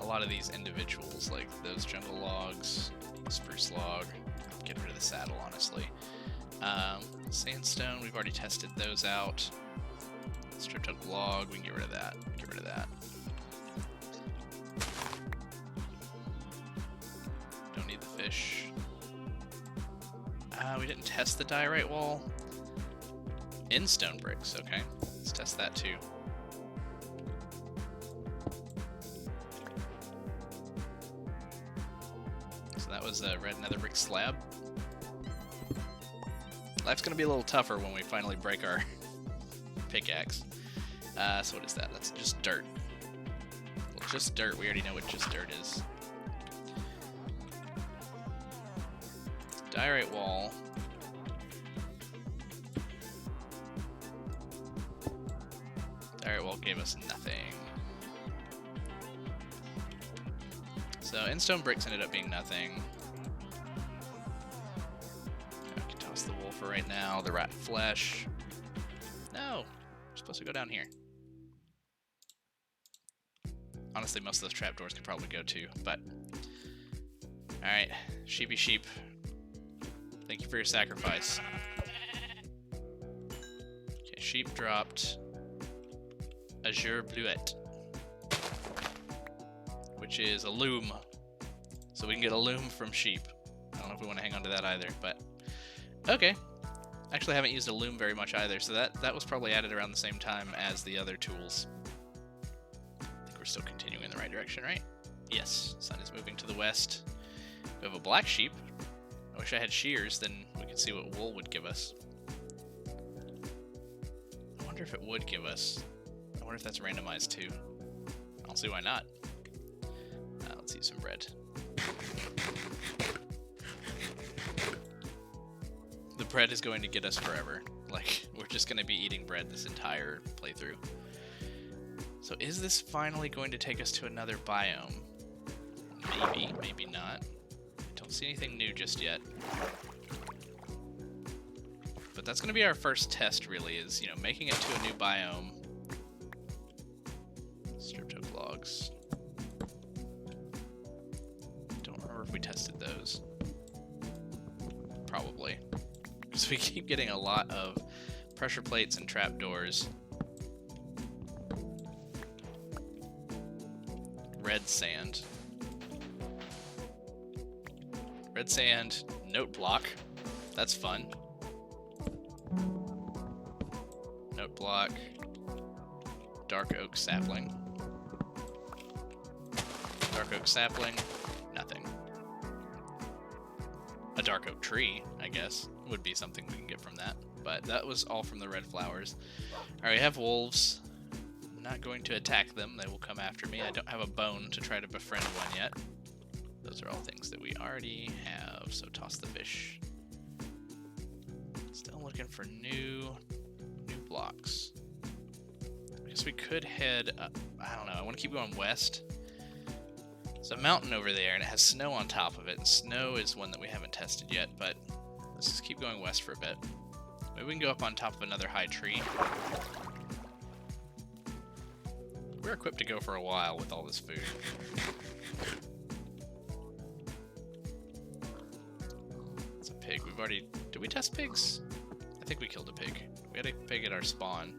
a lot of these individuals, like those jungle logs, spruce log. Get rid of the saddle, honestly. Sandstone, we've already tested those out. Stripped up log, we can get rid of that. Get rid of that. Don't need the fish. We didn't test the diorite wall. In stone bricks, okay. Let's test that too. So that was a red nether brick slab. Life's gonna be a little tougher when we finally break our pickaxe. So what is that? That's just dirt. Well, just dirt. We already know what just dirt is. Diorite wall. Diorite wall gave us nothing. So endstone bricks ended up being nothing. I can toss the wool for right now. The rat flesh. No, we're supposed to go down here. Honestly, most of those trapdoors could probably go too, but... Alright, sheepy sheep. Thank you for your sacrifice. Okay, sheep dropped Azure Bluette, which is a loom. So we can get a loom from sheep. I don't know if we want to hang on to that either, but... Okay. Actually, I haven't used a loom very much either, so that was probably added around the same time as the other tools. I think we're still continuing in the right direction, right? Yes, sun is moving to the west. We have a black sheep. I wish I had shears, then we could see what wool would give us. I wonder if it would give us... I wonder if that's randomized too. I don't see why not. Let's eat some bread. The bread is going to get us forever. Like, we're just going to be eating bread this entire playthrough. So is this finally going to take us to another biome? Maybe, maybe not. I don't see anything new just yet. But that's going to be our first test, really, is, you know, making it to a new biome. Stripped oak logs. Don't remember if we tested those. Probably. Because we keep getting a lot of pressure plates and trapdoors. Red sand. Red sand, note block. That's fun. Note block. Dark oak sapling. Dark oak sapling, nothing. A dark oak tree, I guess, would be something we can get from that. But that was all from the red flowers. Alright, we have wolves. I'm not going to attack them. They will come after me. I don't have a bone to try to befriend one yet. Those are all things that we already have, so toss the fish. Still looking for new blocks. I guess we could head up. I don't know. I want to keep going west. There's a mountain over there, and it has snow on top of it. And snow is one that we haven't tested yet, but let's just keep going west for a bit. Maybe we can go up on top of another high tree. We're equipped to go for a while with all this food. It's a pig. We've already... Did we test pigs? I think we killed a pig. We had a pig at our spawn.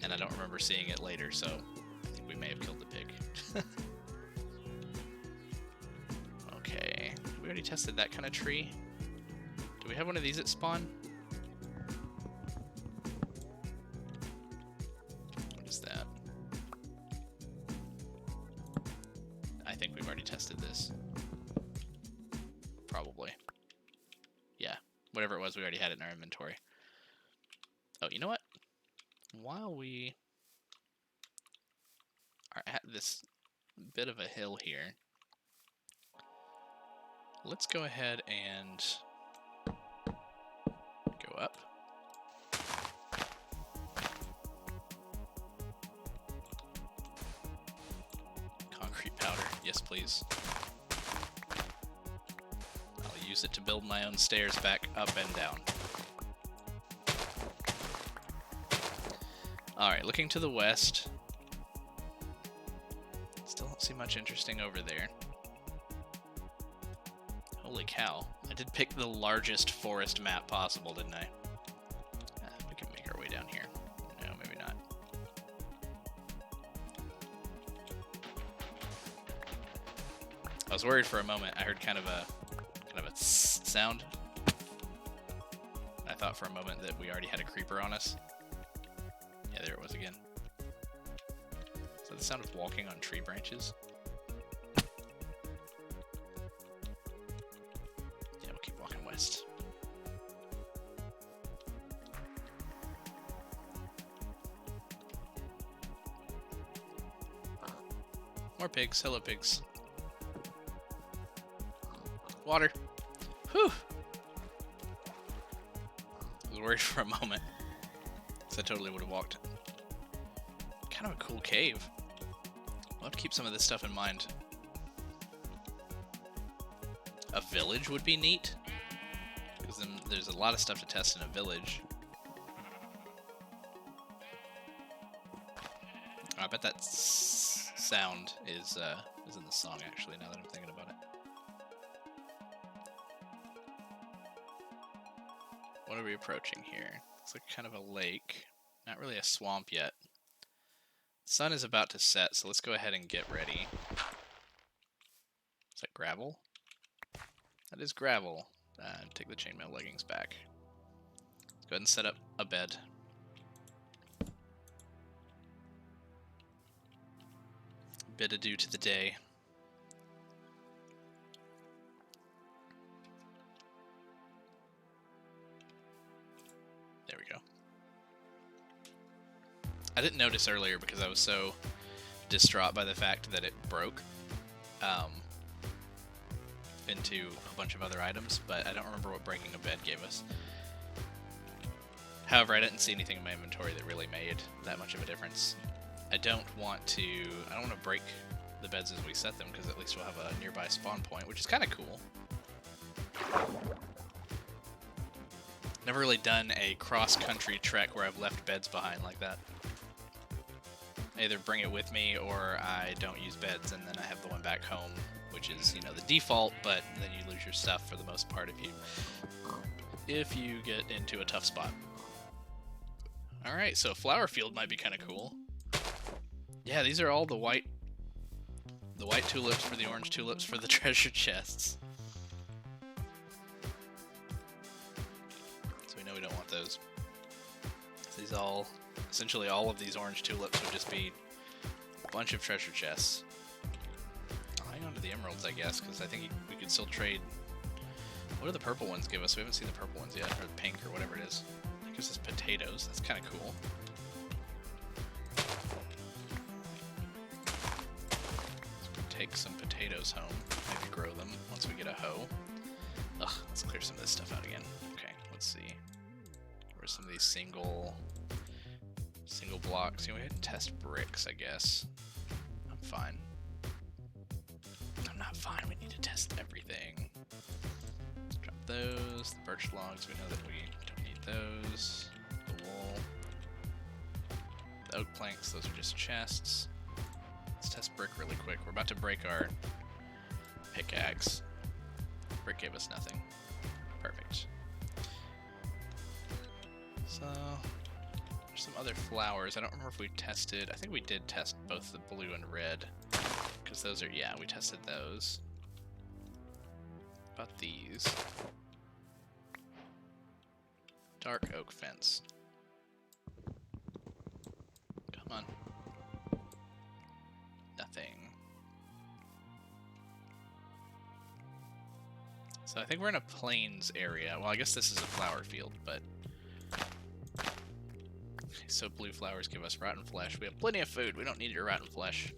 And I don't remember seeing it later, so I think we may have killed the pig. Okay. We already tested that kind of tree. Do we have one of these at spawn? What is that? I think we've already tested this. Probably. Yeah. Whatever it was, we already had it in our inventory. Oh, you know what? While we are at this bit of a hill here, let's go ahead and go up. Concrete powder, yes please. I'll use it to build my own stairs back up and down. Alright, looking to the west. Still don't see much interesting over there. Holy cow. I did pick the largest forest map possible, didn't I? We can make our way down here. No, maybe not. I was worried for a moment. I heard kind of a sound. I thought for a moment that we already had a creeper on us. Yeah, there it was again. Is that the sound of walking on tree branches? Yeah, we'll keep walking west. More pigs. Hello, pigs. Water. Whew! I was worried for a moment. I totally would have walked. Kind of a cool cave. We'll have to keep some of this stuff in mind. A village would be neat, because then there's a lot of stuff to test in a village. I bet that sound is in the song, actually, now that I'm thinking about it. What are we approaching here? It's like kind of a lake. Not really a swamp yet. The sun is about to set, so let's go ahead and get ready. Is that gravel? That is gravel. Take the chainmail leggings back. Let's go ahead and set up a bed. Bid adieu to the day. There we go. I didn't notice earlier because I was so distraught by the fact that it broke into a bunch of other items, but I don't remember what breaking a bed gave us. However, I didn't see anything in my inventory that really made that much of a difference. I don't want to break the beds as we set them, because at least we'll have a nearby spawn point, which is kind of cool. Never really done a cross-country trek where I've left beds behind like that. I either bring it with me or I don't use beds and then I have the one back home, which is, you know, the default, but then you lose your stuff for the most part if you get into a tough spot. Alright, so a flower field might be kind of cool. Yeah, these are all the white tulips for the orange tulips for the treasure chests. those. These all, essentially all of these orange tulips would just be a bunch of treasure chests. I'll hang on to the emeralds, I guess, because I think we could still trade. What do the purple ones give us? We haven't seen the purple ones yet, or the pink, or whatever it is. It gives us potatoes. That's kind of cool. Take some potatoes home, maybe grow them once we get a hoe. Ugh, let's clear some of this stuff out again. Okay, let's see. Where's some of these single blocks? You know, we had to test bricks, I guess. I'm fine. I'm not fine. We need to test everything. Drop those. The birch logs, we know that we don't need those. The wool. The oak planks, those are just chests. Let's test brick really quick. We're about to break our pickaxe. Brick gave us nothing. Perfect. So, there's some other flowers. I don't remember if we tested. I think we did test both the blue and red. Because those are, yeah, we tested those. About these. Dark oak fence. Come on. Nothing. So I think we're in a plains area. Well, I guess this is a flower field, but... Okay, so blue flowers give us rotten flesh. We have plenty of food. We don't need your rotten flesh.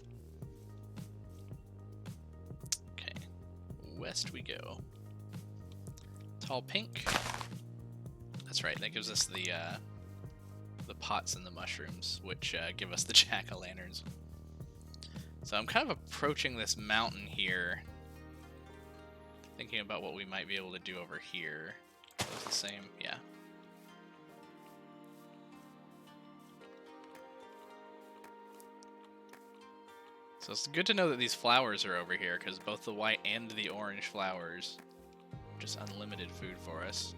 Okay. West we go. Tall pink. That's right. That gives us the pots and the mushrooms, which give us the jack-o'-lanterns. So I'm kind of approaching this mountain here, thinking about what we might be able to do over here. Are those the same? Yeah. So it's good to know that these flowers are over here, because both the white and the orange flowers are just unlimited food for us.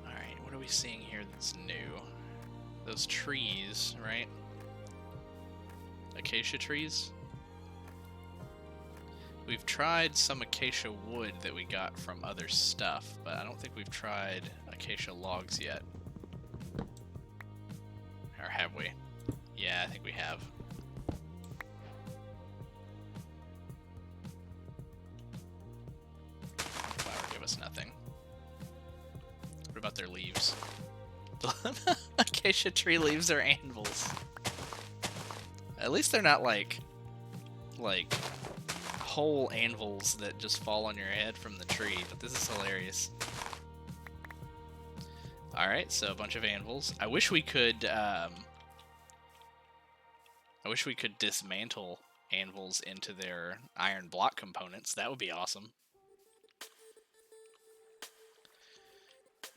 Alright, what are we seeing here that's new? Those trees, right? Acacia trees? We've tried some acacia wood that we got from other stuff, but I don't think we've tried acacia logs yet. Or have we? Yeah, I think we have. Flower give us nothing. What about their leaves? Acacia tree leaves are anvils. At least they're not like whole anvils that just fall on your head from the tree, but this is hilarious. Alright, so a bunch of anvils. I wish we could dismantle anvils into their iron block components. That would be awesome.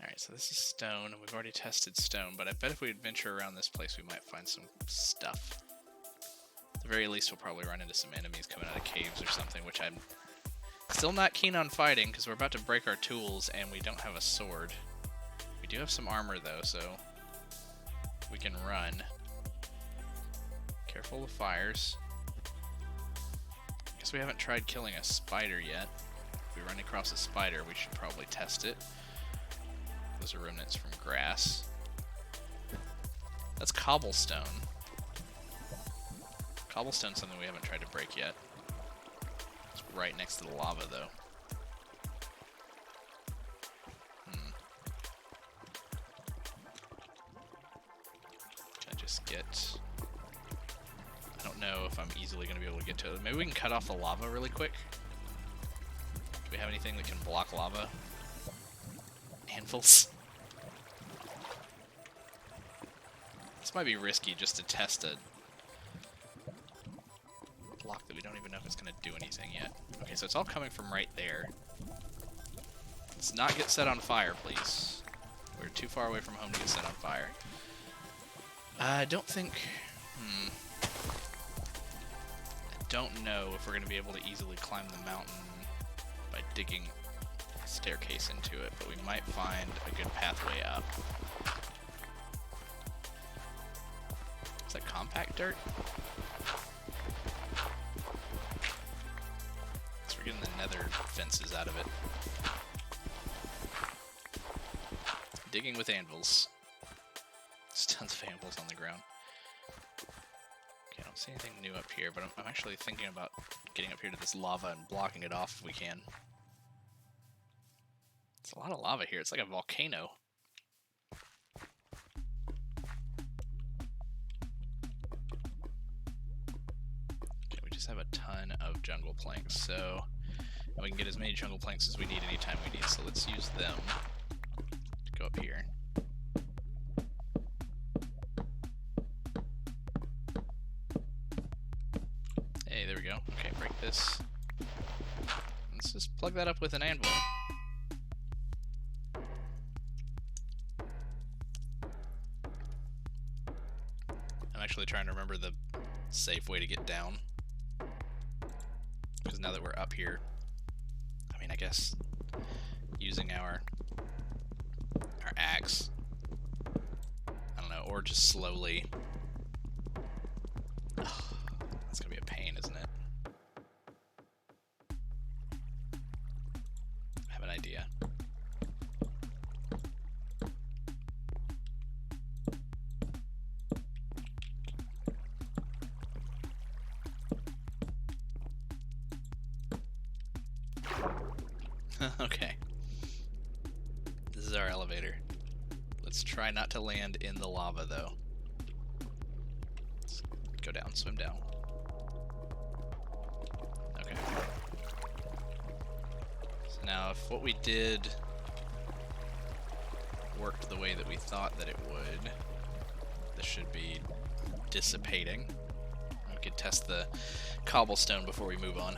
Alright, so this is stone, and we've already tested stone, but I bet if we adventure around this place we might find some stuff. At the very least, we'll probably run into some enemies coming out of caves or something, which I'm still not keen on fighting, because we're about to break our tools, and we don't have a sword. We do have some armor, though, so we can run. Careful of fires. Guess we haven't tried killing a spider yet. If we run across a spider, we should probably test it. Those are remnants from grass. That's cobblestone. Cobblestone's something we haven't tried to break yet. It's right next to the lava, though. Can I just get... I don't know if I'm easily going to be able to get to it. Maybe we can cut off the lava really quick. Do we have anything that can block lava? Anvils. This might be risky just to test a block that we don't even know if it's going to do anything yet. Okay, so it's all coming from right there. Let's not get set on fire, please. We're too far away from home to get set on fire. I don't think... I don't know if we're going to be able to easily climb the mountain by digging a staircase into it, but we might find a good pathway up. Is that compact dirt? So we're getting the nether fences out of it. Digging with anvils. There's tons of anvils on the ground. Okay, I don't see anything new up here, but I'm actually thinking about getting up here to this lava and blocking it off if we can. It's a lot of lava here. It's like a volcano. Okay, we just have a ton of jungle planks, so we can get as many jungle planks as we need anytime we need. So let's use them to go up here. Hey, there we go. Okay, break this. Let's just plug that up with an anvil. I'm actually trying to remember the safe way to get down. Because now that we're up here, I mean, I guess using our axe, I don't know, or just slowly. Ugh, that's gonna be a pain, isn't it? I have an idea. Okay. This is our elevator. Let's try not to land in the lava, though. Let's go down, swim down. Okay. So now, if what we did worked the way that we thought that it would, this should be dissipating. We could test the cobblestone before we move on.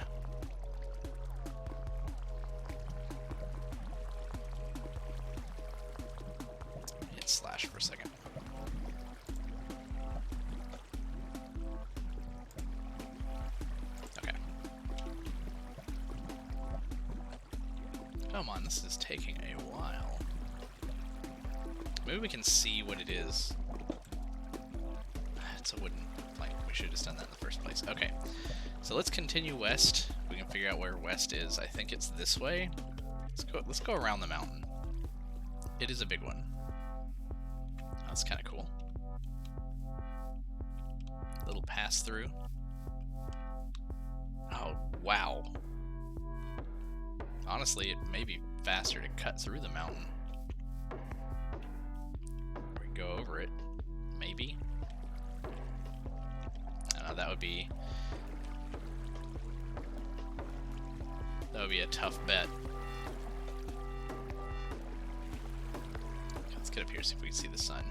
Slash for a second. Okay. Come on, this is taking a while. Maybe we can see what it is. It's a wooden plank. We should have just done that in the first place. Okay, so let's continue west. We can figure out where west is. I think it's this way. Let's go around the mountain. It is a big one. That's kind of cool. A little pass through. Oh, wow. Honestly, it may be faster to cut through the mountain. Or we can go over it. Maybe. I don't know, that would be a tough bet. Okay, let's get up here, see if we can see the sun.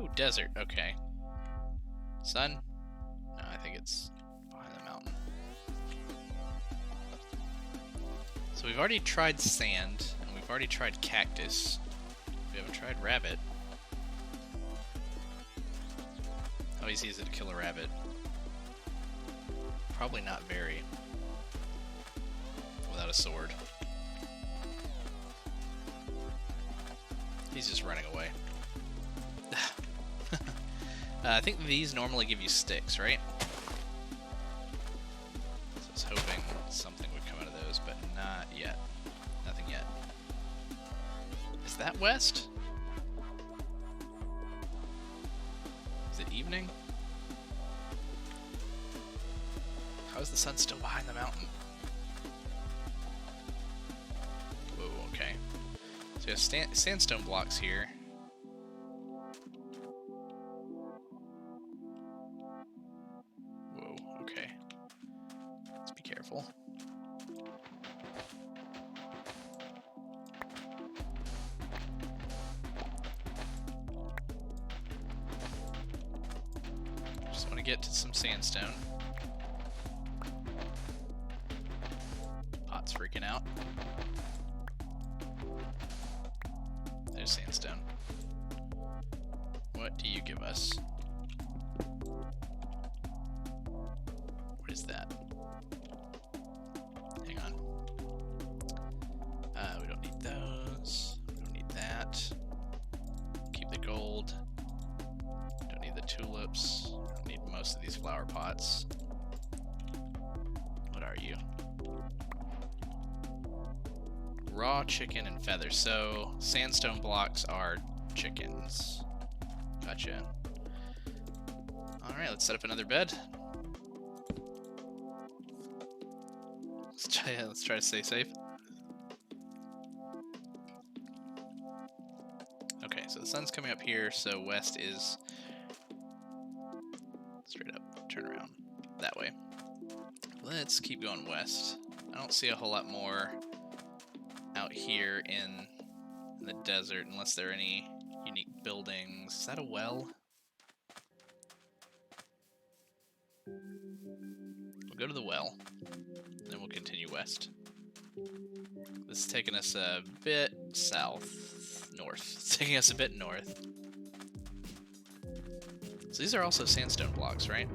Oh, desert. Okay. Sun? No, I think it's behind the mountain. So we've already tried sand, and we've already tried cactus. We haven't tried rabbit. How easy is it to kill a rabbit? Probably not very. Without a sword. He's just running away. I think these normally give you sticks, right? So I was hoping something would come out of those, but not yet. Nothing yet. Is that west? Is it evening? How is the sun still behind the mountain? Whoa, okay. So we have sandstone blocks here. Careful. Just want to get to some sandstone. Pot's freaking out. There's sandstone. What do you give us? What is that? Hang on. We don't need those. We don't need that. Keep the gold. Don't need the tulips. Don't need most of these flower pots. What are you? raw chicken and feathers. So sandstone blocks are chickens. Gotcha. Alright, let's set up another bed. Let's try to stay safe. Okay, so the sun's coming up here, so west is straight up, turn around that way. Let's keep going west. I don't see a whole lot more out here in the desert unless there are any unique buildings. Is that a well? We'll go to the well, then we'll continue west. This is taking us a bit north. It's taking us a bit north. So these are also sandstone blocks, right?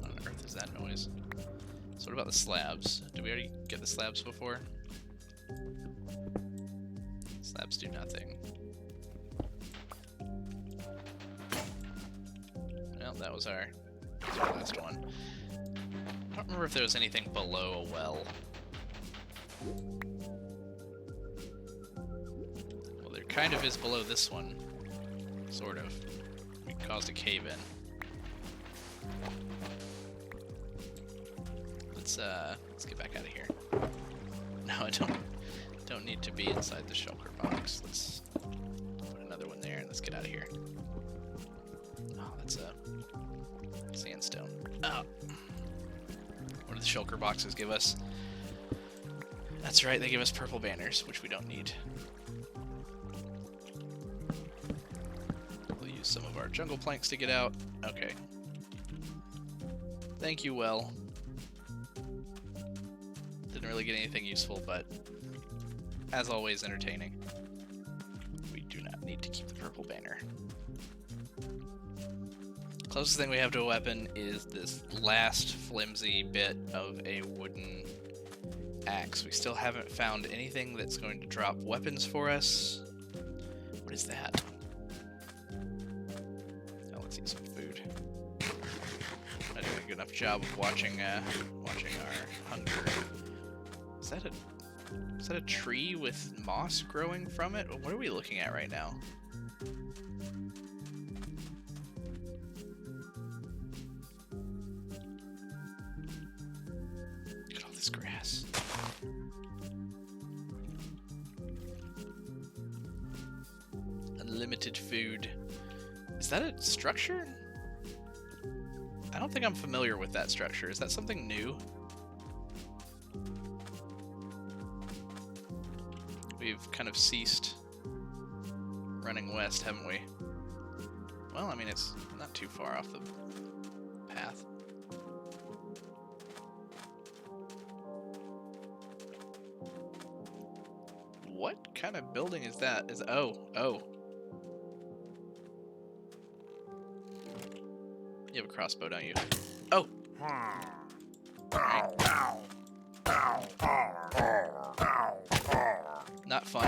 What on earth is that noise? So what about the slabs? Did we already get the slabs before? Slabs do nothing. Well, that was our last one. I don't remember if there was anything below a well. Well, there kind of is below this one. Sort of. We caused a cave-in. Let's get back out of here. No, I don't need to be inside the shulker box. Let's put another one there and let's get out of here. Oh, that's a sandstone. Oh. What do the shulker boxes give us? That's right, they give us purple banners, which we don't need. We'll use some of our jungle planks to get out. Okay. Thank you, well. Didn't really get anything useful, but as always, entertaining. We do not need to keep the purple banner. Closest thing we have to a weapon is this last flimsy bit of a wooden axe. We still haven't found anything that's going to drop weapons for us. What is that? Oh, let's eat some food. Not doing a good enough job of watching our hunger. Is that a tree with moss growing from it? What are we looking at right now? Look at all this grass. Unlimited food. Is that a structure? I don't think I'm familiar with that structure. Is that something new? We've kind of ceased running west, haven't we? Well, I mean, it's not too far off the path. What kind of building is that? Oh. You have a crossbow, don't you? Oh! Alright. Not fun.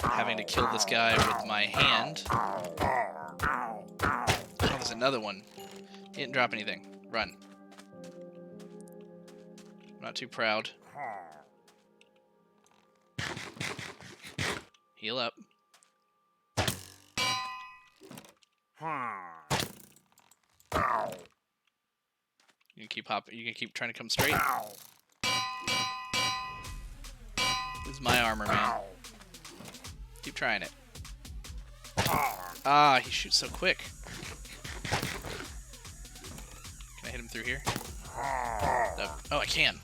Having to kill this guy with my hand. Oh, there's another one. He didn't drop anything. Run. I'm not too proud. Heal up. You can keep hopping. You can keep trying to come straight. This is my armor, man. Keep trying it. Ah, he shoots so quick. Can I hit him through here? No. Oh, I can.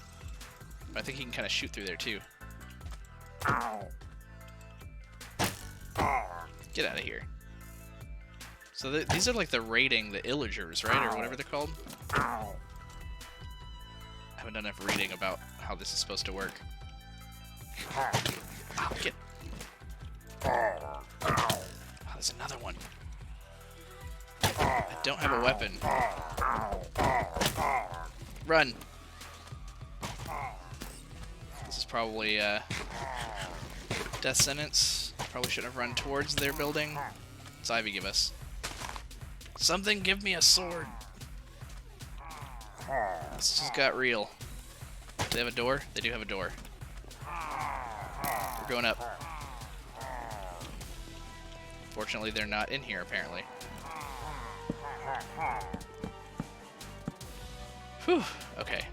But I think he can kind of shoot through there, too. Get out of here. So these are like the illagers, right? Or whatever they're called. I haven't done enough reading about how this is supposed to work. Oh, get. Oh, there's another one. I don't have a weapon. Run. This is probably death sentence. Probably shouldn't have run towards their building. What's Ivy give us? Something give me a sword. This just got real. Do they have a door? They do have a door. We're going up. Fortunately, they're not in here, apparently. Whew. Okay.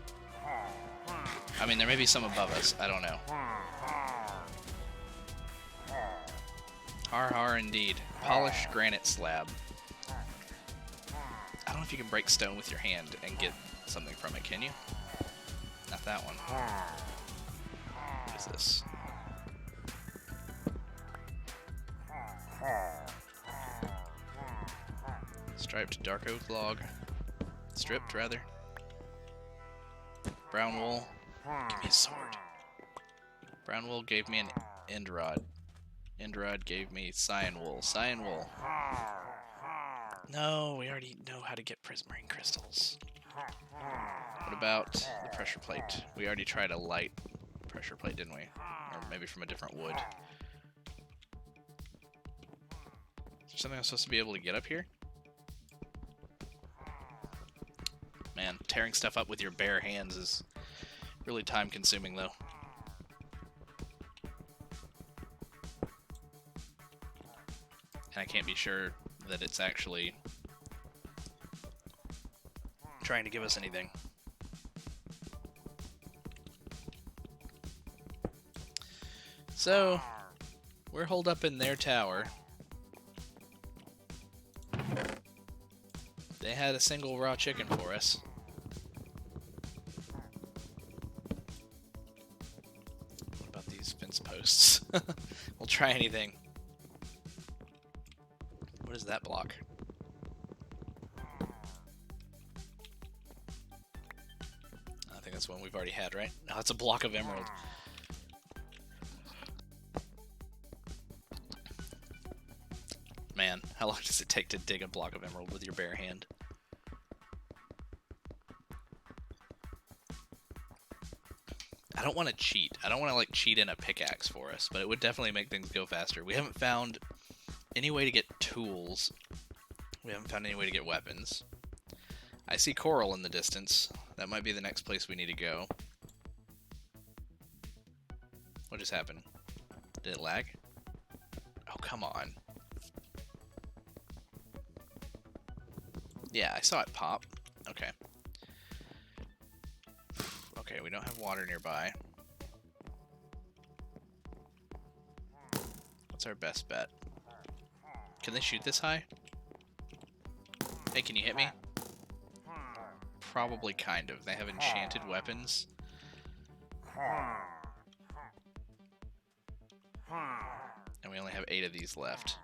I mean, there may be some above us. I don't know. Har har indeed. Polished granite slab. I don't know if you can break stone with your hand and get something from it, can you? Not that one. What is this? Striped dark oak log. Stripped, rather. Brown wool. Give me a sword. Brown wool gave me an end rod. End rod gave me cyan wool. Cyan wool. No, we already know how to get prismarine crystals. What about the pressure plate? We already tried a light pressure plate, didn't we? Or maybe from a different wood. Is there something I'm supposed to be able to get up here? Man, tearing stuff up with your bare hands is really time-consuming, though. And I can't be sure that it's actually trying to give us anything. So, we're holed up in their tower. They had a single raw chicken for us. What about these fence posts? We'll try anything. What is that block? I think that's one we've already had, right? No, it's a block of emerald. Man, how long does it take to dig a block of emerald with your bare hand? I don't want to cheat. I don't want to like cheat in a pickaxe for us, but it would definitely make things go faster. We haven't found any way to get tools. We haven't found any way to get weapons. I see coral in the distance. That might be the next place we need to go. What just happened? Did it lag? Oh, come on. Yeah, I saw it pop. Okay. Okay, we don't have water nearby. What's our best bet? Can they shoot this high? Hey, can you hit me? Probably kind of. They have enchanted weapons. And we only have 8 of these left.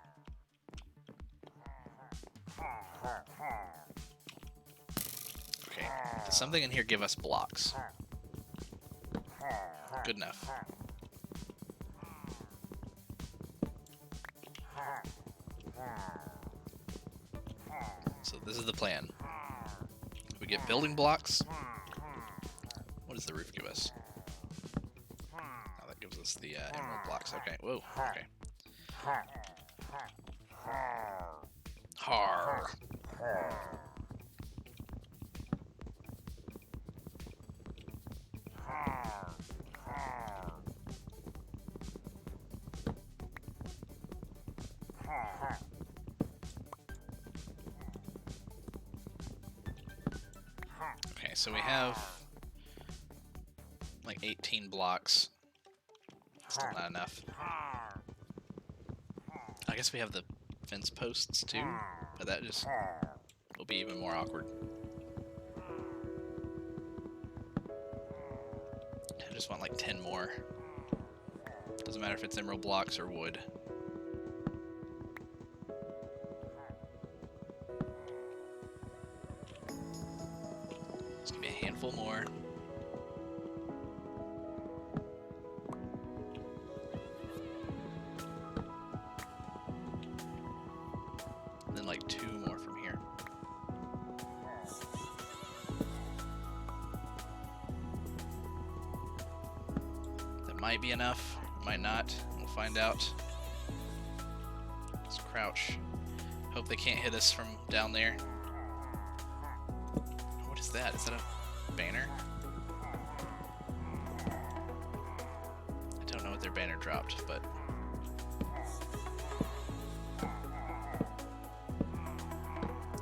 Okay, does something in here give us blocks? Good enough. So this is the plan. We get building blocks. What does the roof give us? Oh, that gives us the emerald blocks. Okay, whoa, okay. Har. Okay, so we have like 18 blocks. Still not enough. I guess we have the fence posts too, but that just will be even more awkward. I just want like 10 more. Doesn't matter if it's emerald blocks or wood. Just give me a handful more. And then like 2 more from here. That might be enough, might not. We'll find out. Let's crouch. Hope they can't hit us from down there. What is that? Is that a banner? I don't know what their banner dropped, but...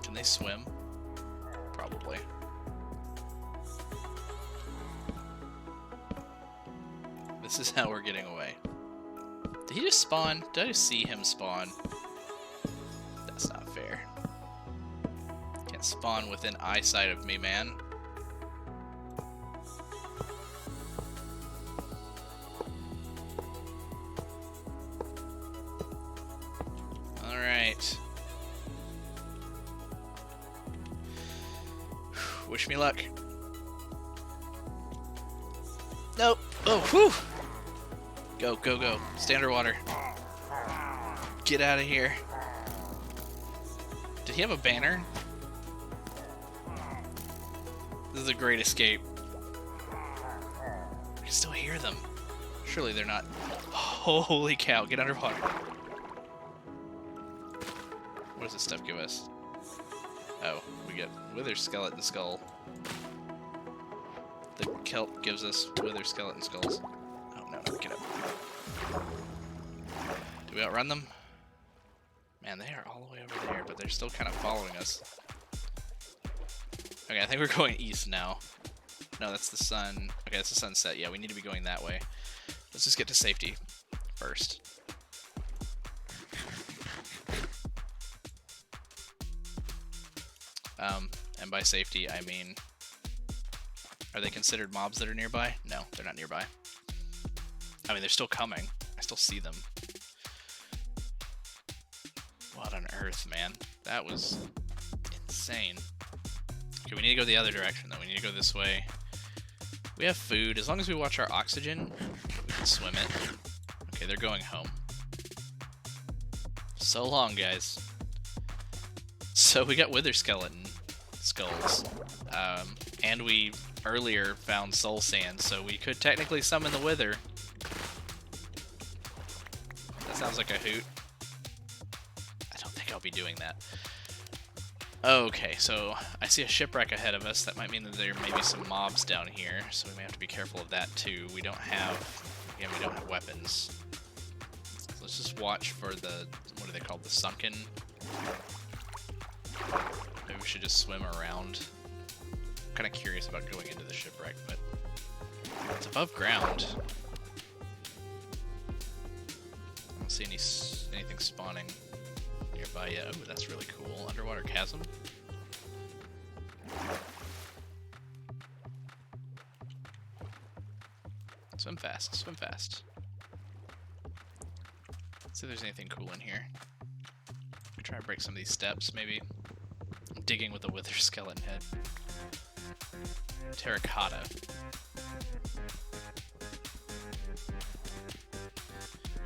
Can they swim? Probably. This is how we're getting away. Did he just spawn? Did I just see him spawn? That's not fair. Can't spawn within eyesight of me, man. Alright. Wish me luck. Nope. Oh, whew. Go, go, go. Stay underwater. Get out of here. Did he have a banner? This is a great escape. I can still hear them. Surely they're not. Holy cow, get underwater. What does this stuff give us? Oh, we get wither skeleton skull. The kelp gives us wither skeleton skulls. Oh, no, no, get up. Do we outrun them? Man, they are all the way over there, but they're still kind of following us. Okay, I think we're going east now. No, that's the sun. Okay, that's the sunset. Yeah, we need to be going that way. Let's just get to safety first. And by safety, I mean... Are they considered mobs that are nearby? No, they're not nearby. I mean, they're still coming. I still see them. What on earth, man? That was insane. Okay, we need to go the other direction, though. We need to go this way. We have food. As long as we watch our oxygen, we can swim it. Okay, they're going home. So long, guys. So we got wither skeleton skulls. And we earlier found soul sand, so we could technically summon the wither. That sounds like a hoot. I don't think I'll be doing that. Okay, so I see a shipwreck ahead of us. That might mean that there may be some mobs down here, so we may have to be careful of that too. We don't have, again, we don't have weapons. So let's just watch for the, what are they called, the sunken? Maybe we should just swim around. I'm kind of curious about going into the shipwreck, but it's above ground. I don't see anything spawning nearby yet. Oh, that's really cool. Underwater chasm. Swim fast, swim fast. Let's see if there's anything cool in here. Try to break some of these steps, maybe. I'm digging with a wither skeleton head. Terracotta.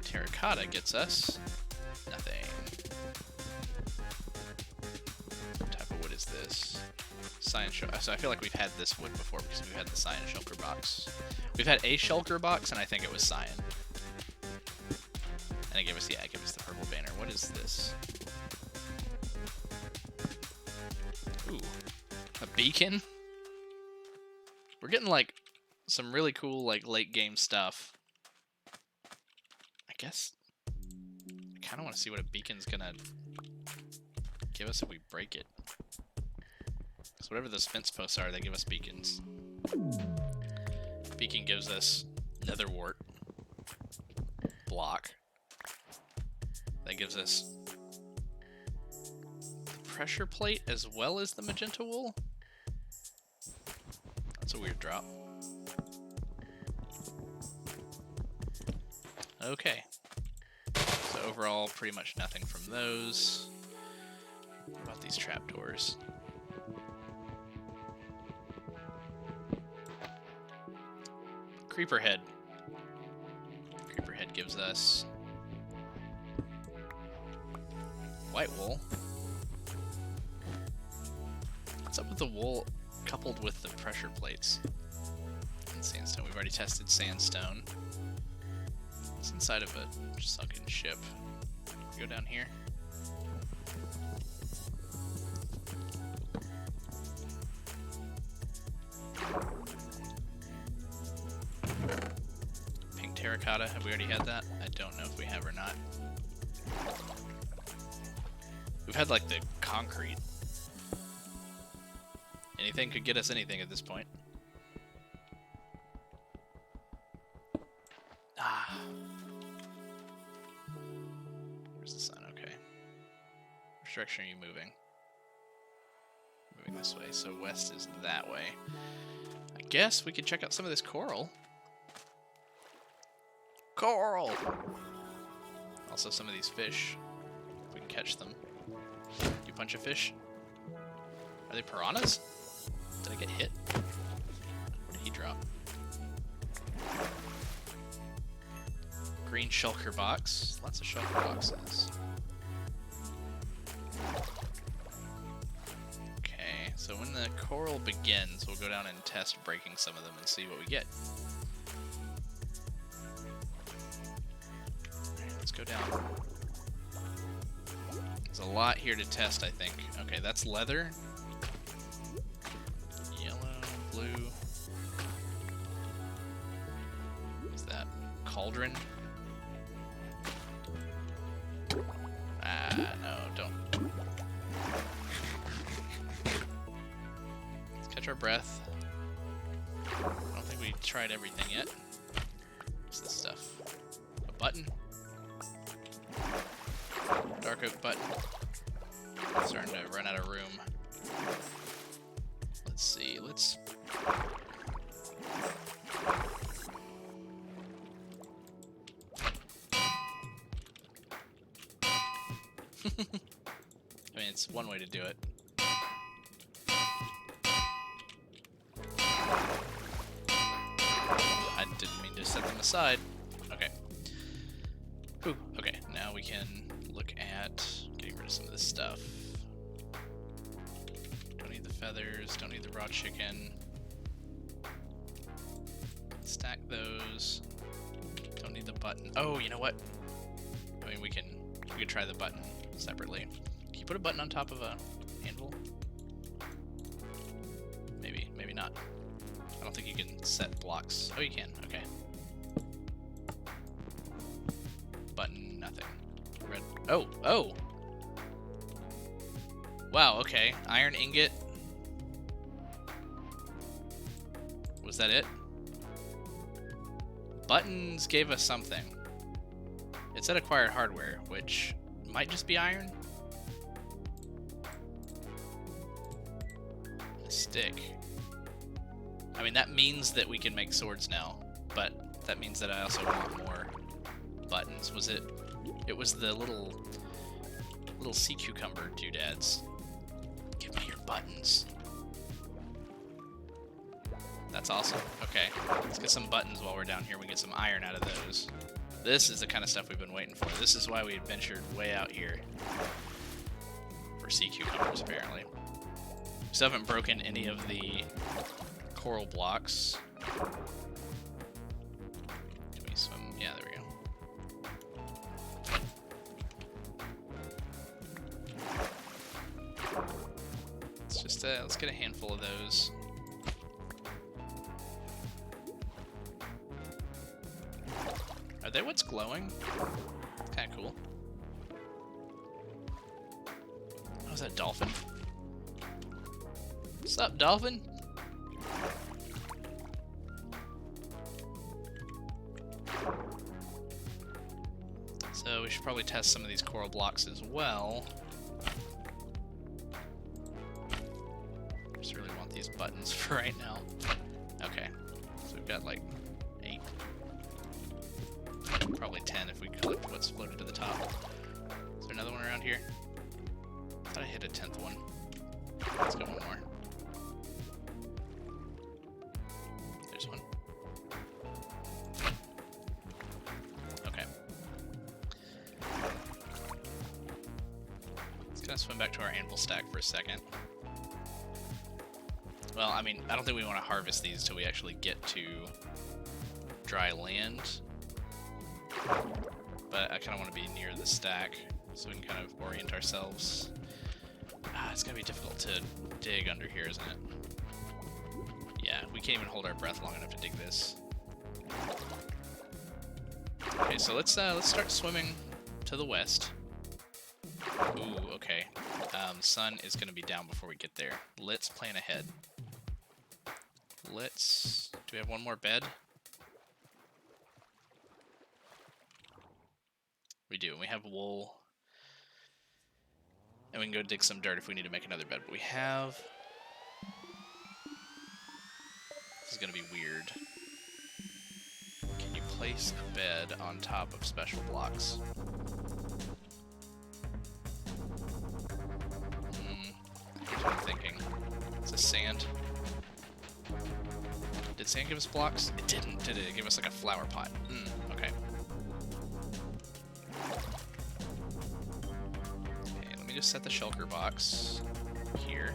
Terracotta gets us nothing. What type of wood is this? Cyan shulker. So I feel like we've had this wood before because we've had the cyan shulker box. We've had a shulker box, and I think it was cyan. And it gave us, yeah, it gave us the purple banner. What is this? Ooh, a beacon? We're getting, like, some really cool, like, late game stuff. I guess I kind of want to see what a beacon's gonna give us if we break it. So whatever those fence posts are, they give us beacons. Beacon gives us nether wart block. That gives us the pressure plate as well as the magenta wool. That's a weird drop. Okay. So overall, pretty much nothing from those. What about these trapdoors? Creeper head. Creeper head gives us white wool. What's up with the wool coupled with the pressure plates? And sandstone. We've already tested sandstone. It's inside of a sunken ship. Go down here. Pink terracotta, have we already had that? I don't know if we have or not. We've had like the concrete. Anything could get us anything at this point. Ah. Where's the sun? Okay. Which direction are you moving? Moving this way, so west is that way. I guess we could check out some of this coral. Coral! Also some of these fish, if we can catch them. You punch a fish? Are they piranhas? Did I get hit? Where did he drop? Green shulker box. Lots of shulker boxes. Okay, so when the coral begins, we'll go down and test breaking some of them and see what we get. Alright, let's go down. There's a lot here to test, I think. Okay, that's leather. Yellow, blue. What's that? Cauldron? Ah, no, don't. Let's catch our breath. I don't think we tried everything yet. What's this stuff? A button? Dark oak button. Starting to run out of room. Let's see, let's... I mean, it's one way to do it. I didn't mean to set them aside. Okay. Whew. Okay, now we can look at getting rid of some of this stuff. Don't need the feathers, don't need the raw chicken. Stack those. Don't need the button. Oh, you know what? I mean, we could try the button separately. Can you put a button on top of a anvil? Maybe, maybe not. I don't think you can set blocks. Oh, you can. Okay. Button, nothing. Red. Oh, oh! Wow, okay. Iron ingot. Was that it? Buttons gave us something. It said acquired hardware, which might just be iron. A stick. I mean, that means that we can make swords now, but that means that I also want more buttons. Was it? It was the little sea cucumber doodads. Give me your buttons. That's awesome. Okay, let's get some buttons while we're down here. We can get some iron out of those. This is the kind of stuff we've been waiting for. This is why we adventured way out here. For sea cucumbers, apparently. We still haven't broken any of the coral blocks. Give me some... Yeah, there we go. Let's just, let's get a handful of those. Are they what's glowing? Kinda cool. Oh, is that dolphin? What's up, dolphin? So we should probably test some of these coral blocks as well. Just really want these buttons for right now. Okay, so we've got like 8. Probably 10 if we collect what's floated to the top. Is there another one around here? I thought I hit a 10th one. Let's go one more. There's one. Okay. Let's kind of swim back to our anvil stack for a second. Well, I mean, I don't think we want to harvest these till we actually get to dry land. But I kind of want to be near the stack so we can kind of orient ourselves. Ah, it's going to be difficult to dig under here, isn't it? Yeah, Yeah, we can't even hold our breath long enough to dig this. Okay, so let's start swimming to the west. Ooh, okay. Sun is gonna be down before we get there. Let's plan ahead. Do we have one more bed? We do, and we have wool. And we can go dig some dirt if we need to make another bed, but we have... This is gonna be weird. Can you place a bed on top of special blocks? Here's what I'm thinking. Is this sand? Did sand give us blocks? It didn't, did it? It gave us like a flower pot. Okay. Okay, let me just set the shulker box here.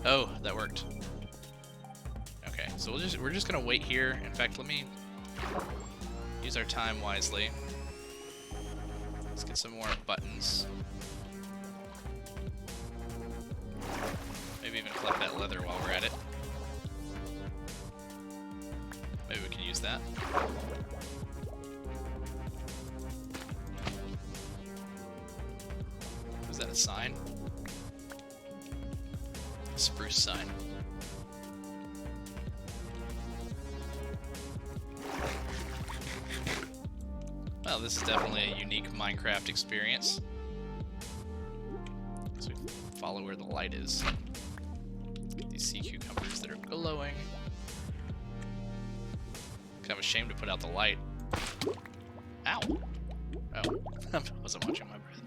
Oh, that worked. Okay, so we're just gonna wait here. In fact, let me use our time wisely. Let's get some more buttons. Maybe even collect that leather while we're at it. Maybe we can use that. Is that a sign? Spruce sign. Well, this is definitely a unique Minecraft experience. So we follow where the light is. Let's get these sea cucumbers that are glowing. Kind of ashamed to put out the light. Ow! Oh, I wasn't watching my breath.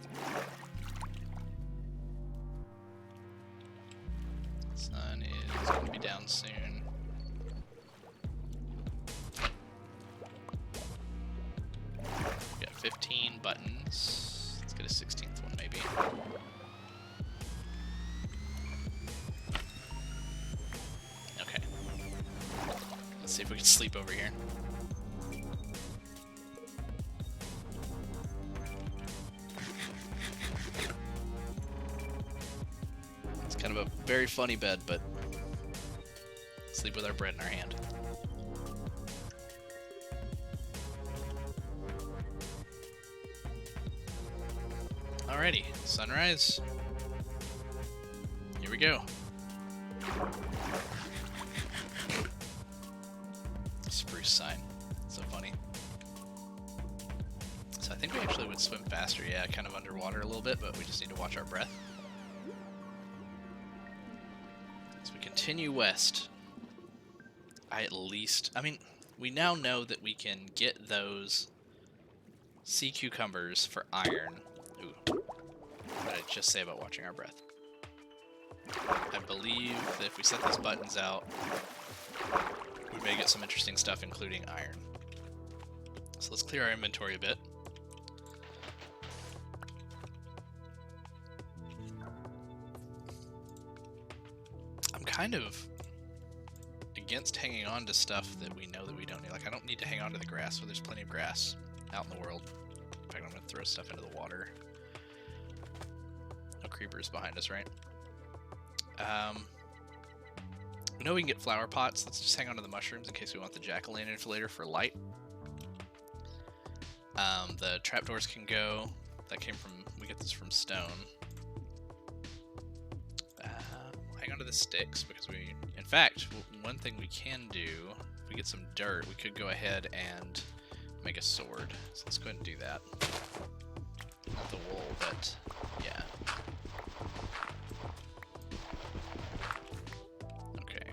Sun is going to be down soon. We got 15 buttons. Let's get a 16th one maybe. Okay. Let's see if we can sleep over here. It's kind of a very funny bed, but sleep with our bread in our hand. Alrighty, sunrise. Here we go. Spruce sign. So funny. So I think we actually would swim faster, yeah, kind of underwater a little bit, but we just need to watch our breath. As we continue west, I mean, we now know that we can get those sea cucumbers for iron. Ooh. What did I just say about watching our breath? I believe that if we set these buttons out, we may get some interesting stuff, including iron. So let's clear our inventory a bit. I'm kind of against hanging on to stuff that we know that we don't need. Like, I don't need to hang on to the grass, so there's plenty of grass out in the world. In fact, I'm going to throw stuff into the water. No creepers behind us, right? We know we can get flower pots. Let's just hang on to the mushrooms in case we want the jack-o'-lantern for later for light. The trapdoors can go. That came from, we get this from stone. Hang on to the sticks because we, in fact, one thing we can do, if we get some dirt, we could go ahead and make a sword. So let's go ahead and do that. Not the wool, but yeah. Okay.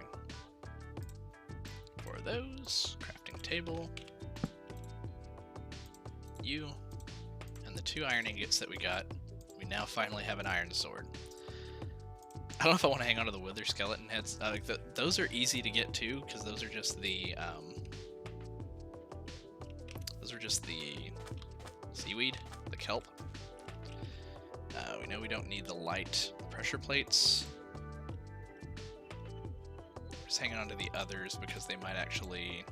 For those, crafting table. You, and the 2 iron ingots that we got, we now finally have an iron sword. I don't know if I want to hang on to the wither skeleton heads. Those are easy to get to, because those are just the seaweed, the kelp. We know we don't need the light pressure plates. Just hanging on to the others because they might actually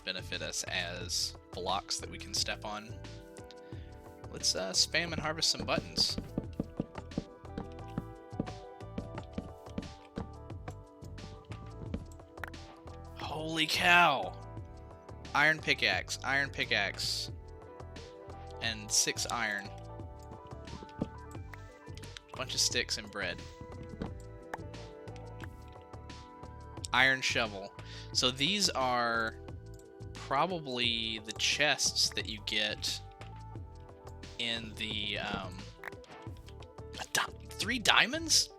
benefit us as blocks that we can step on. Let's spam and harvest some buttons. Holy cow! Iron pickaxe, and 6 iron. Bunch of sticks and bread. Iron shovel. So these are probably the chests that you get in the 3 diamonds?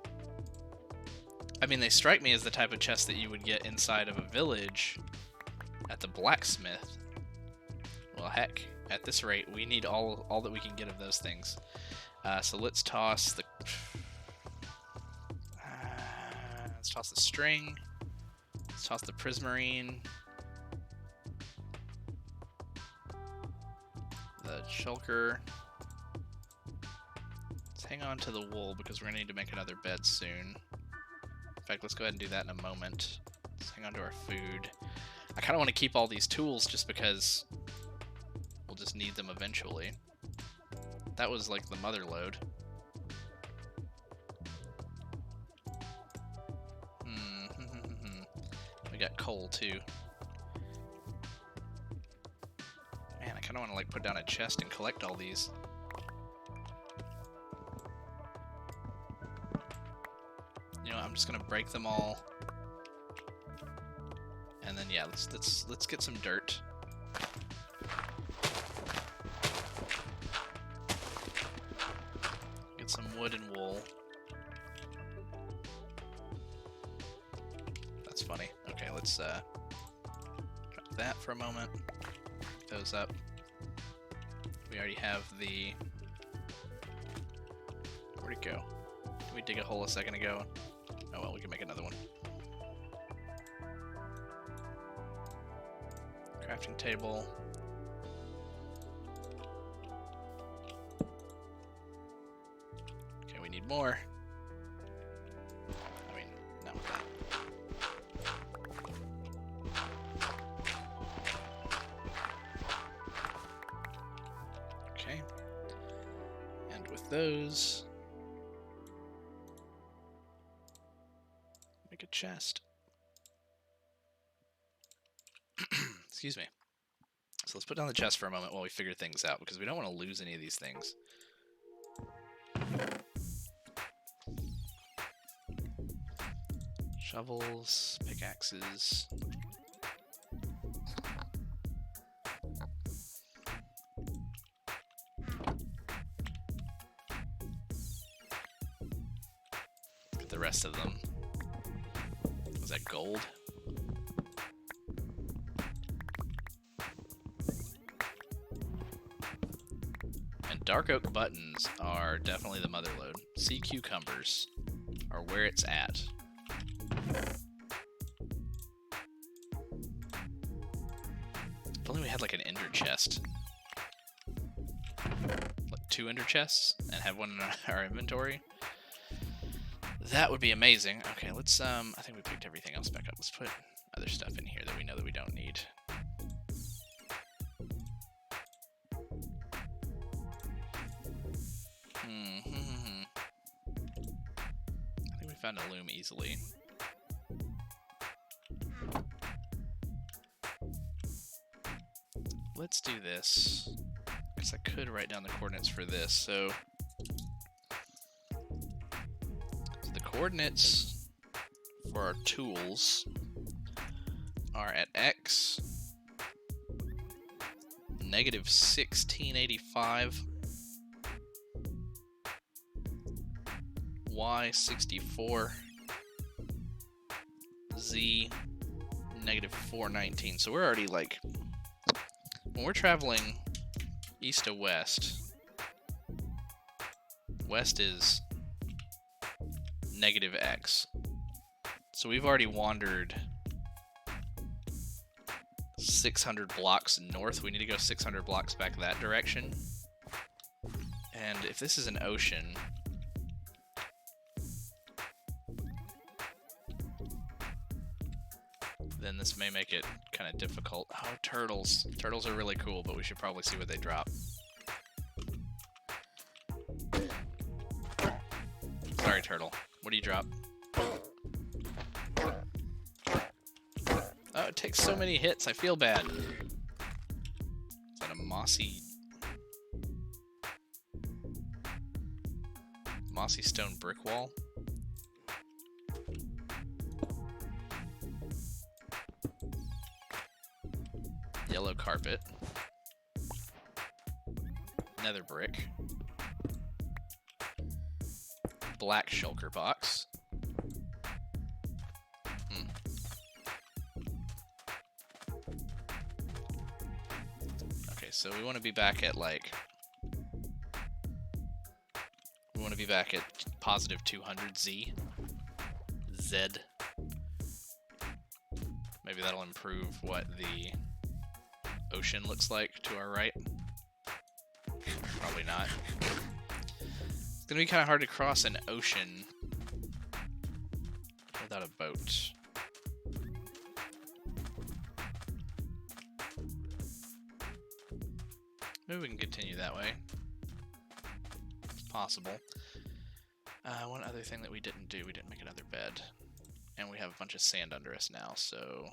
I mean, they strike me as the type of chest that you would get inside of a village at the blacksmith. Well, heck, at this rate, we need all that we can get of those things. So let's toss the string. Let's toss the prismarine. The shulker. Let's hang on to the wool because we're gonna need to make another bed soon. In fact, let's go ahead and do that in a moment. Let's hang on to our food. I kind of want to keep all these tools just because we'll just need them eventually. That was like the mother load. We got coal too. Man, I kind of want to like put down a chest and collect all these. You know, I'm just gonna break them all. And then yeah, let's get some dirt. Get some wood and wool. That's funny. Okay, let's drop that for a moment. Pick those up. We already have the. Where'd it go? Did we dig a hole a second ago? Oh well, we can make another one. Crafting table. Okay, we need more. I mean, not with that. Okay. And with those, make a chest. Excuse me. So let's put down the chest for a moment while we figure things out, because we don't want to lose any of these things. Shovels, pickaxes. Get the rest of them. Was that gold? Dark oak buttons are definitely the mother lode. Sea cucumbers are where it's at. If only we had like an ender chest. Like 2 ender chests and have one in our inventory. That would be amazing. Okay, let's I think we picked everything else back up. Let's put other stuff in here that we know that we don't need. I think we found a loom easily. Let's do this. I guess I could write down the coordinates for this. So the coordinates for our tools are at X, -1685, Y 64, Z -419. So we're already like, when we're traveling east to west, west is -X. So we've already wandered 600 blocks north. We need to go 600 blocks back that direction. And if this is an ocean, then this may make it kind of difficult. Oh, turtles. Turtles are really cool, but we should probably see what they drop. Sorry, turtle. What do you drop? Uh-oh. it takes so many hits. I feel bad. Is that a mossy stone brick wall? Yellow carpet. Nether brick. Black shulker box. Okay, so we want to be back at like... We want to be back at positive 200 Z. Maybe that'll improve what the ocean looks like to our right. Probably not. It's gonna be kind of hard to cross an ocean without a boat. Maybe we can continue that way. It's possible. One other thing that we didn't do, we didn't make another bed. And we have a bunch of sand under us now, so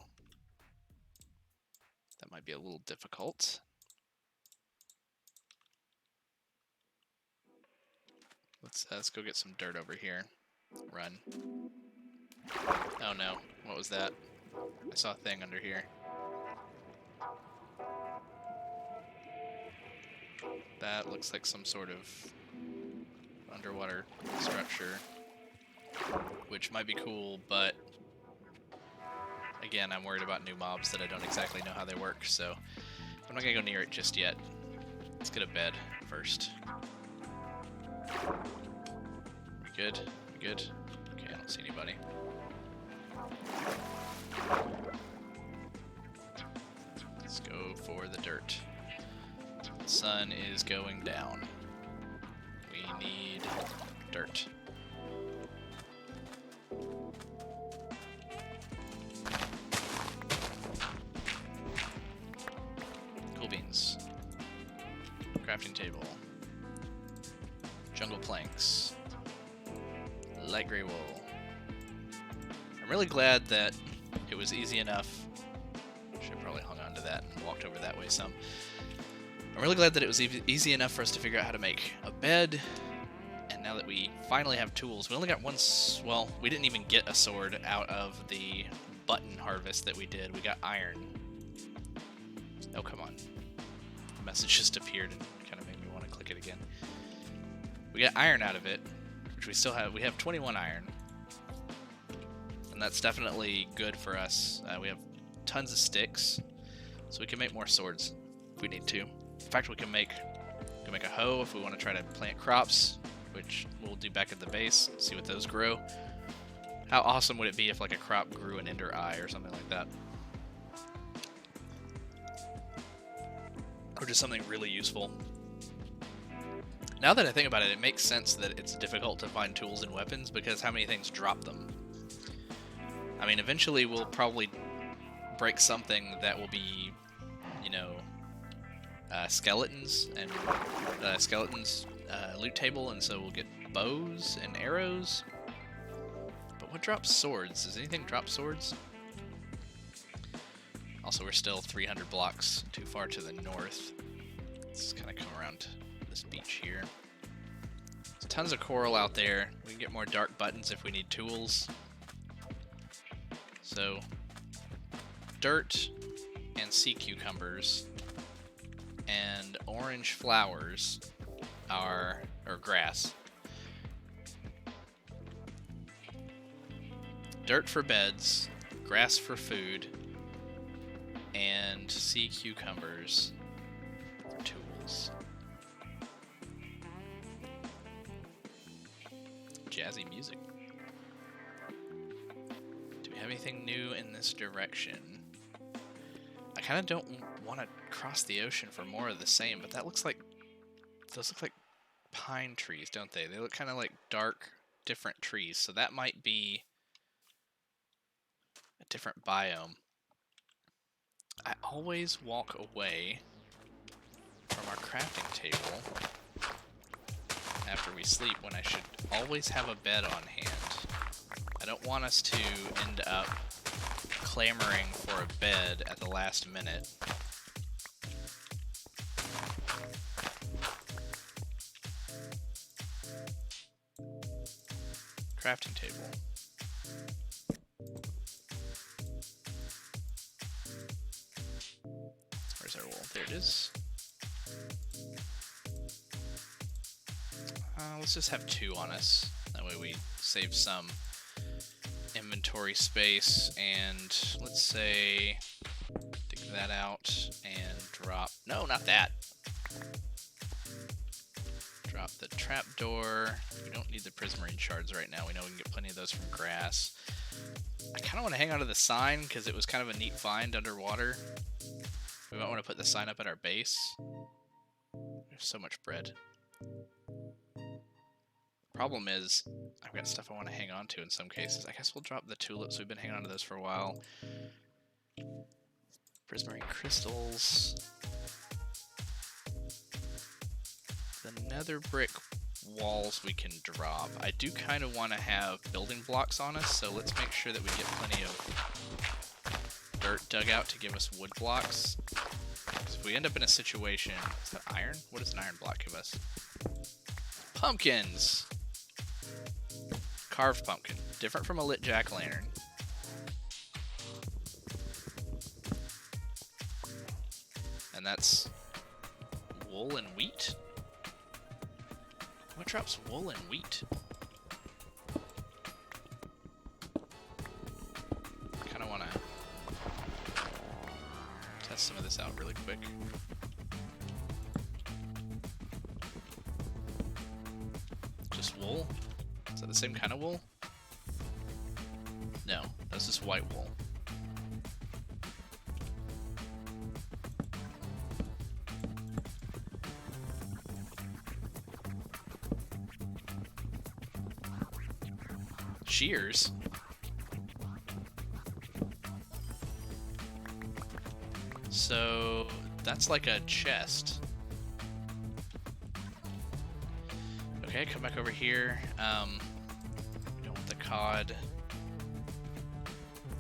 that might be a little difficult. Let's go get some dirt over here. Run. Oh no, what was that? I saw a thing under here. That looks like some sort of underwater structure, which might be cool, but again, I'm worried about new mobs that I don't exactly know how they work, so I'm not gonna go near it just yet. Let's get a bed first. We good? We good? Okay, I don't see anybody. Let's go for the dirt. The sun is going down. We need dirt. Cool beans. Crafting table. Jungle planks. Light gray wool. I'm really glad that it was easy enough. Should have probably hung on to that and walked over that way some. I'm really glad that it was easy enough for us to figure out how to make a bed. And now that we finally have tools, we only got one. Well, we didn't even get a sword out of the button harvest that we did. We got iron. Oh, come on. The message just appeared and kind of made me want to click it again. We got iron out of it, which we still have. We have 21 iron. And that's definitely good for us. We have tons of sticks, so we can make more swords if we need to. In fact, we can make a hoe if we want to try to plant crops, which we'll do back at the base, see what those grow. How awesome would it be if like a crop grew an ender eye or something like that? Or just something really useful. Now that I think about it, it makes sense that it's difficult to find tools and weapons because how many things drop them. I mean, eventually we'll probably break something that will be, you know, skeletons and loot table, and so we'll get bows and arrows. But what drops swords? Does anything drop swords? Also, we're still 300 blocks too far to the north. Let's kind of come around this beach here. There's tons of coral out there. We can get more dark buttons if we need tools. So, dirt and sea cucumbers and orange flowers are, or grass. Dirt for beds, grass for food, and sea cucumbers for tools. Jazzy music. Do we have anything new in this direction? I kind of don't want to cross the ocean for more of the same, but that looks like, those look like pine trees, don't they? They look kind of like dark, different trees, so that might be a different biome. I always walk away from our crafting table after we sleep when I should always have a bed on hand. I don't want us to end up clamoring for a bed at the last minute. Crafting table. Where's our wool? There it is. Let's just have 2 on us. That way we save some inventory space. And let's say dig that out and drop. No, not that. Drop the trapdoor. We don't need the prismarine shards right now. We know we can get plenty of those from grass. I kind of want to hang on to the sign because it was kind of a neat find underwater. We might want to put the sign up at our base. There's so much bread. Problem is, I've got stuff I want to hang on to in some cases. I guess we'll drop the tulips. We've been hanging on to those for a while. Prismarine crystals. The nether brick walls we can drop. I do kind of want to have building blocks on us, so let's make sure that we get plenty of dirt dug out to give us wood blocks. Because if we end up in a situation... Is that iron? What does an iron block give us? Pumpkins! Carved pumpkin. Different from a lit jack-o'-lantern. And that's wool and wheat? What drops wool and wheat? I kind of want to test some of this out really quick. Just wool? Is that the same kind of wool? No, that's just white wool. Shears? So that's like a chest. Okay, come back over here. We don't want the cod.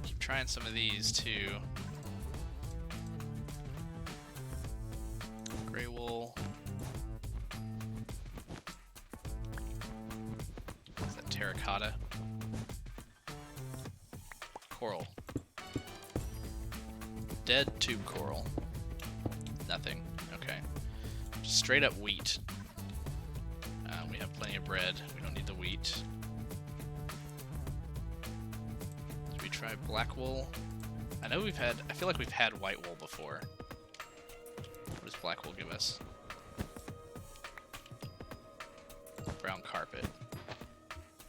Keep trying some of these too. Gray wool. Is that terracotta? Coral. Dead tube coral. Nothing. Okay. Just straight up wheat. We have plenty of bread. We don't need the wheat. Should we try black wool? I know we've had... I feel like we've had white wool before. What does black wool give us? Brown carpet.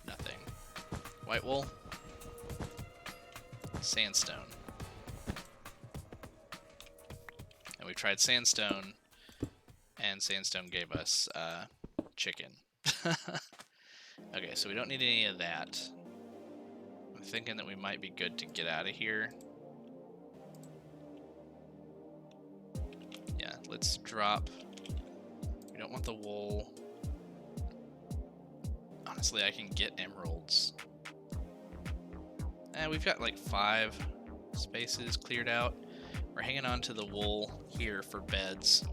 Nothing. White wool? Sandstone. And we tried sandstone, and sandstone gave us chicken. Okay, so we don't need any of that. I'm thinking that we might be good to get out of here. Yeah, let's drop. We don't want the wool. Honestly, I can get emeralds. We've got like 5 spaces cleared out. We're hanging on to the wool here for beds.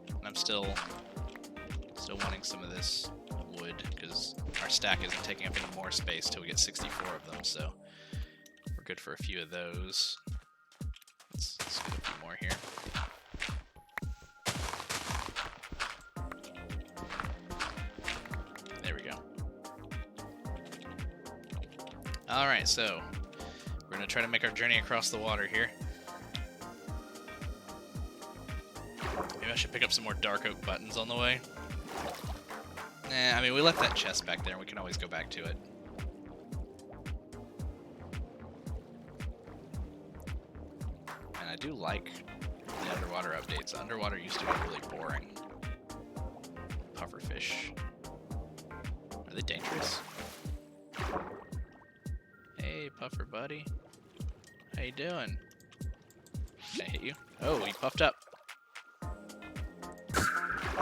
And I'm still wanting some of this wood because our stack isn't taking up any more space till we get 64 of them, so we're good for a few of those. Let's get a few more here. There we go. Alright, so we're going to try to make our journey across the water here. Maybe I should pick up some more dark oak buttons on the way. Nah, I mean, we left that chest back there, and we can always go back to it. And I do like the underwater updates. Underwater used to be really boring. Pufferfish. Are they dangerous? Hey, puffer buddy. How you doing? Can I hit you? Oh, he puffed up.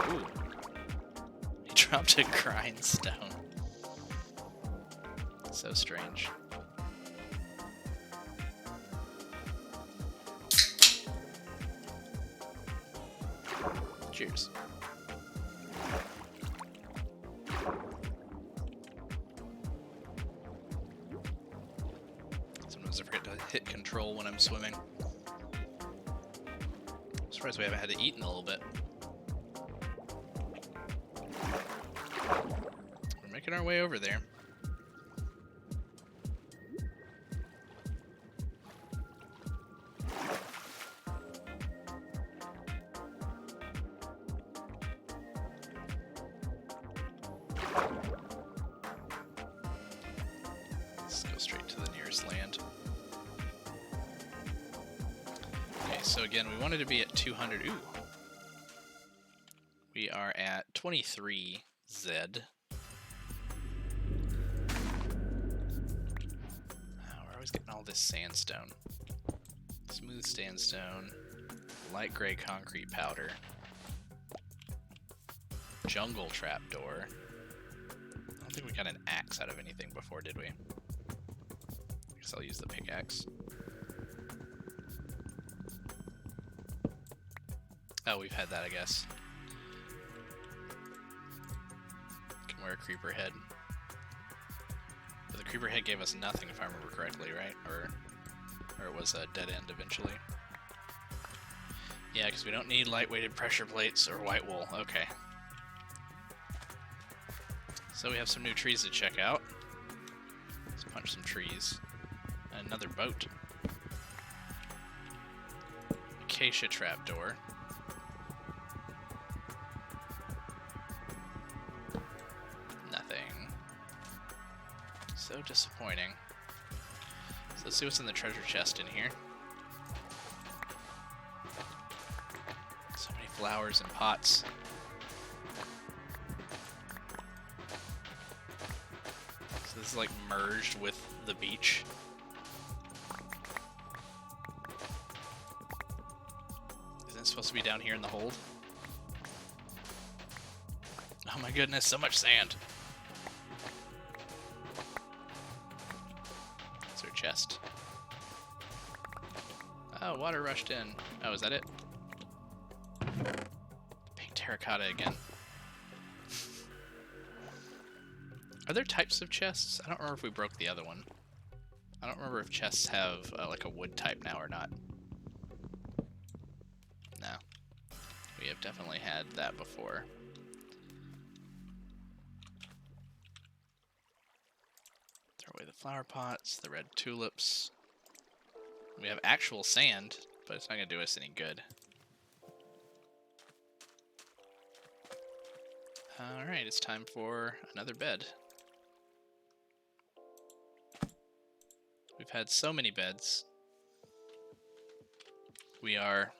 Ooh. He dropped a grindstone. So strange. Cheers. Sometimes I forget to hit control when I'm swimming. I'm surprised we haven't had to eat in a little bit. We're making our way over there. Let's go straight to the nearest land. Okay, so again, we wanted to be at 200. Ooh. We are at 23 Z. We're always getting all this sandstone. Smooth sandstone, light gray concrete powder, jungle trapdoor. I don't think we got an axe out of anything before, did we? I guess I'll use the pickaxe. Oh, we've had that, I guess. Can wear a creeper head. But the creeper head gave us nothing, if I remember correctly, right? Or it was a dead end eventually. Yeah, because we don't need lightweighted pressure plates or white wool. Okay. So we have some new trees to check out. Let's punch some trees. Another boat. Acacia trapdoor. Nothing. So disappointing. So let's see what's in the treasure chest in here. So many flowers and pots. So this is like merged with the beach. Isn't it supposed to be down here in the hold? Oh my goodness, so much sand. It's our chest. Oh, water rushed in. Oh, is that it? Pink terracotta again. Are there types of chests? I don't remember if we broke the other one. I don't remember if chests have like a wood type now or not. No. We have definitely had that before. Throw away the flower pots, the red tulips. We have actual sand, but it's not going to do us any good. Alright, it's time for another bed. We've had so many beds. We are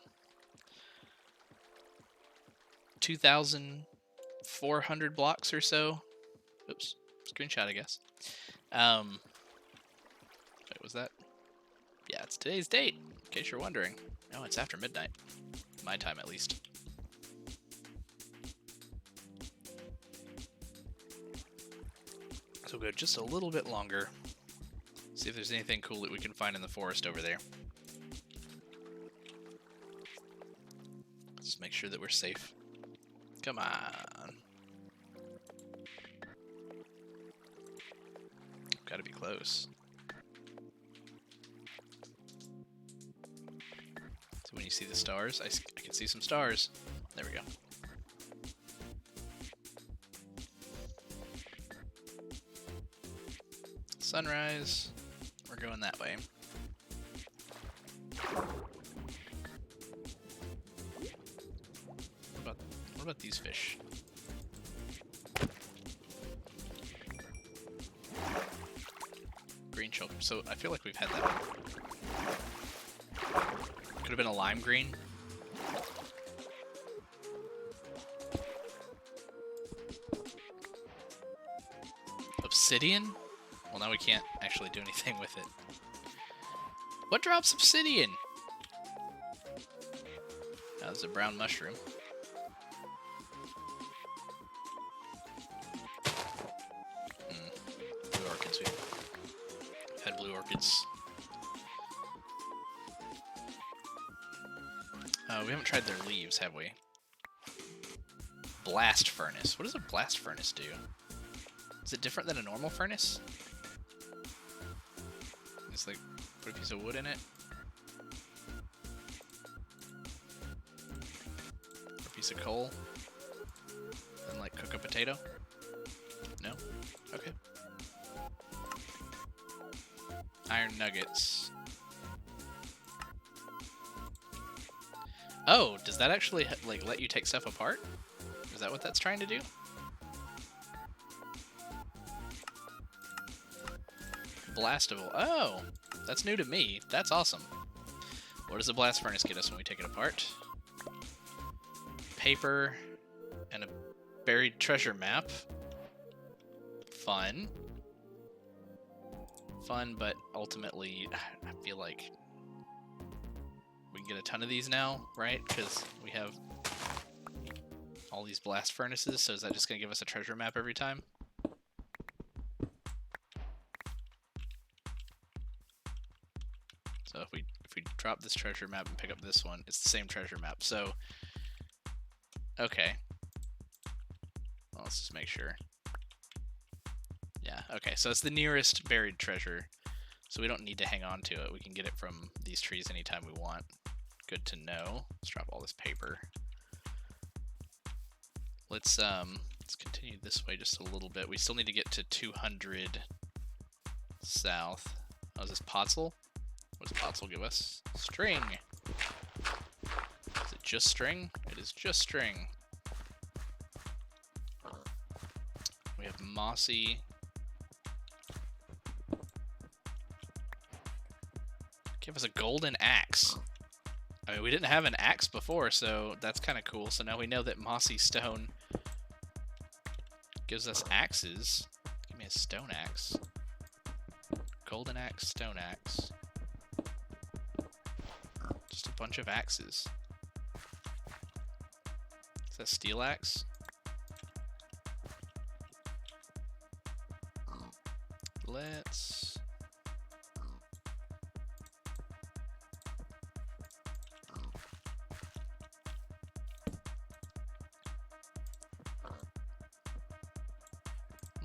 2,400 blocks or so. Oops, screenshot, I guess. Wait, was that? Yeah, it's today's date, in case you're wondering. Oh, it's after midnight. My time, at least. So we'll go just a little bit longer. See if there's anything cool that we can find in the forest over there. Let's make sure that we're safe. Come on. Gotta be close. So when you see the stars, I can see some stars. There we go. Sunrise. We're going that way. What about these fish? Green choker. So I feel like we've had that one. Could have been a lime green. Obsidian? Well, now we can't actually do anything with it. What drops obsidian? That was a brown mushroom. Blue orchids. We've had blue orchids. We haven't tried their leaves, have we? blast furnace. What does a blast furnace do? Is it different than a normal furnace? Just like put a piece of wood in it. A piece of coal. And like cook a potato? No? Okay. Iron nuggets. Oh, does that actually like let you take stuff apart? Is that what that's trying to do? Blastable. Oh, that's new to me. That's awesome. What does the blast furnace get us when we take it apart? Paper and a buried treasure map. Fun. Fun, but ultimately, I feel like we can get a ton of these now, right? Because we have all these blast furnaces, so is that just going to give us a treasure map every time? So if we drop this treasure map and pick up this one, it's the same treasure map. So, okay. Well, let's just make sure. Yeah, okay, so it's the nearest buried treasure, so we don't need to hang on to it. We can get it from these trees anytime we want. Good to know. Let's drop all this paper. Let's continue this way just a little bit. We still need to get to 200 south. Oh, is this Potzel? What does Potzel give us? String! Is it just string? It is just string. We have mossy. Give us a golden axe. I mean, we didn't have an axe before, so that's kind of cool. So now we know that mossy stone gives us axes. Give me a stone axe. Golden axe, stone axe. Just a bunch of axes. Is that steel axe?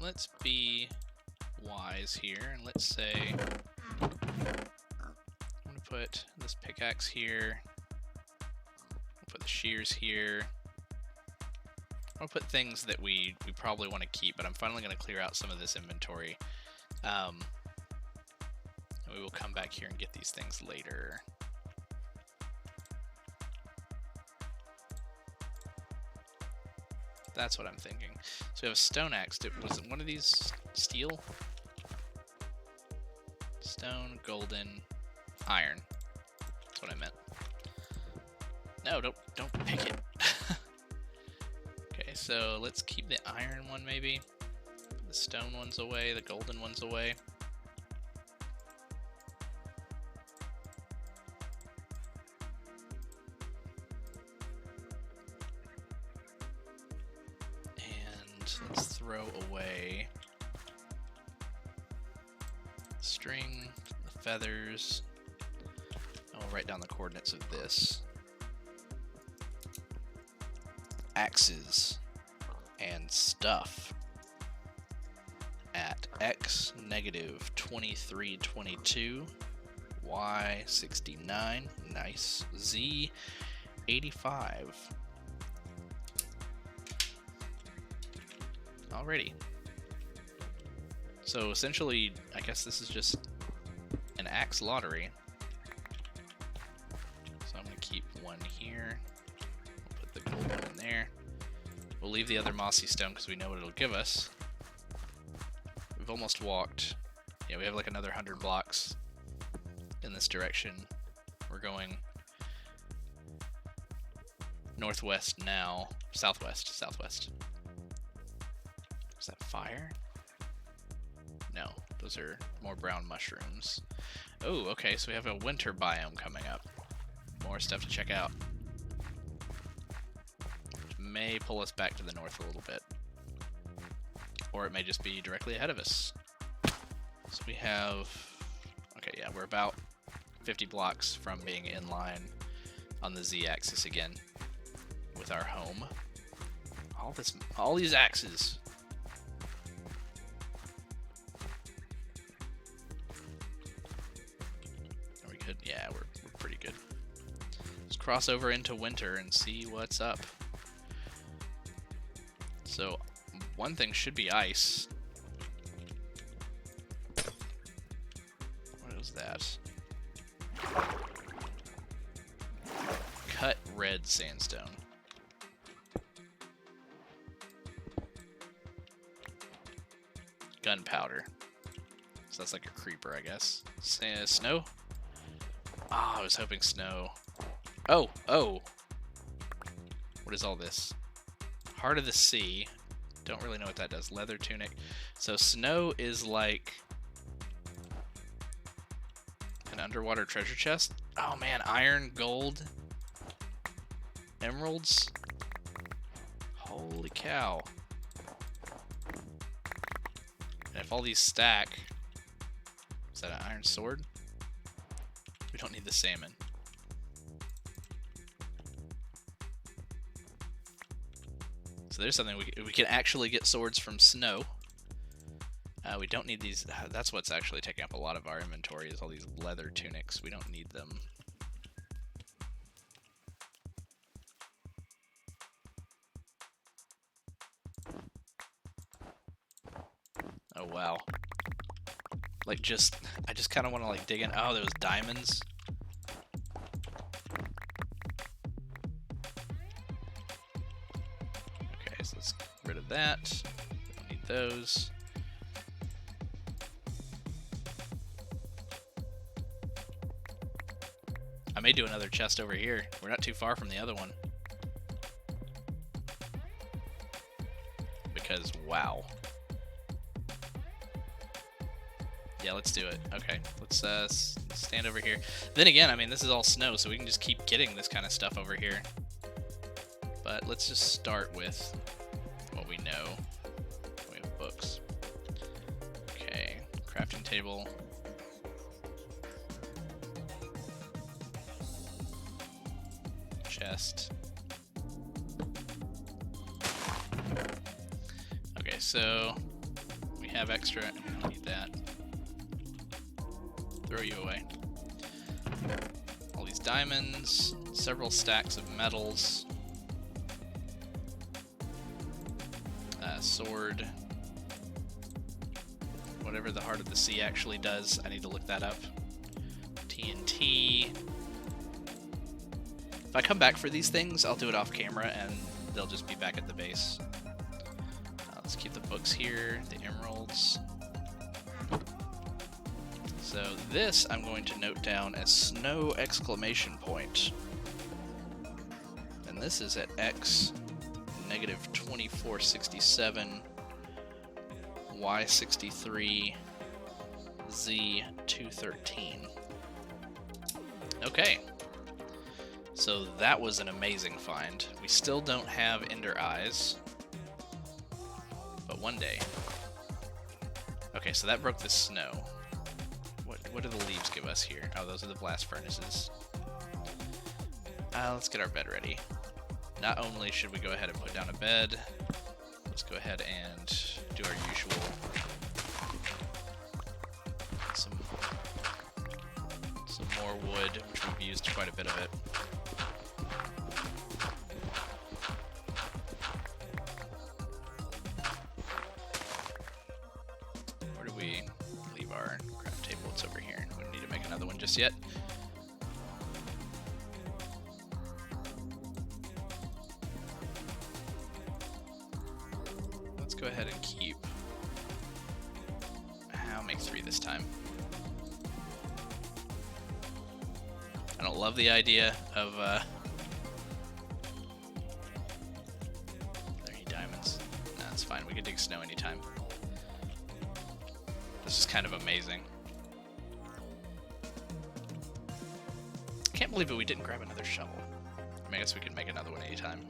Let's be wise here, and let's say I'm gonna put this pickaxe here. I'll put the shears here. I'll put things that we probably want to keep, but I'm finally going to clear out some of this inventory. And we will come back here and get these things later. That's what I'm thinking. So we have a stone axe. Was it one of these steel? Stone, golden, iron. That's what I meant. No, don't pick it. Okay, so let's keep the iron one maybe. The stone one's away, the golden one's away. And let's throw away the string, the feathers. I'll write down the coordinates of this. Axes and stuff at x negative 2322, y 69, nice, z 85. Alrighty. So essentially, I guess this is just an axe lottery. So I'm gonna keep one here. We'll put the gold one in there. We'll leave the other mossy stone because we know what it'll give us. We've almost walked. Yeah, we have like another 100 blocks in this direction. We're going northwest now. Southwest. Is that fire? No, those are more brown mushrooms. Oh, okay, so we have a winter biome coming up. More stuff to check out. Which may pull us back to the north a little bit. Or it may just be directly ahead of us. So we have... Okay, yeah, we're about 50 blocks from being in line on the z-axis again with our home. all these axes. Are we good? Yeah, we're pretty good. Let's cross over into winter and see what's up. So, one thing should be ice. What is that? Cut red sandstone. Gunpowder. So that's like a creeper, I guess. Snow? Oh, I was hoping snow. Oh, oh. What is all this? Heart of the Sea. Don't really know what that does. Leather tunic. So snow is like an underwater treasure chest. Oh man, iron, gold, emeralds. Holy cow. And if all these stack, is that an iron sword? We don't need the salmon. So there's something we can actually get swords from snow. We don't need these. That's what's actually taking up a lot of our inventory is all these leather tunics. We don't need them. Oh wow. Like I just kind of want to like dig in. Oh, those diamonds. Okay, so let's get rid of that. We don't need those. I may do another chest over here. We're not too far from the other one. Because, wow. Yeah, let's do it. Okay, let's stand over here. Then again, I mean, this is all snow, so we can just keep getting this kind of stuff over here. But let's just start with what we know. We have books. Okay, crafting table. Chest. Okay, so we have extra. I don't need that. Throw you away. All these diamonds, several stacks of metals, sword, whatever the Heart of the Sea actually does. I need to look that up. TNT. If I come back for these things, I'll do it off camera and they'll just be back at the base. Let's keep the books here, the emeralds. So this I'm going to note down as snow exclamation point. And this is at X negative 2467, Y 63, Z 213. Okay. So that was an amazing find. We still don't have ender eyes, but one day. Okay, so that broke the snow. What do the leaves give us here? Oh, those are the blast furnaces. Let's get our bed ready. Not only should we go ahead and put down a bed, let's go ahead and do our usual. Some more wood, which we've used quite a bit of it. Where do we leave our craft table? It's over here. We don't need to make another one just yet. Let's go ahead and keep. I'll make 3 this time. I don't love the idea of there are any diamonds. No, that's fine. We can dig snow anytime. This is kind of amazing. Can't believe that we didn't grab another shovel. I mean, I guess we could make another one anytime.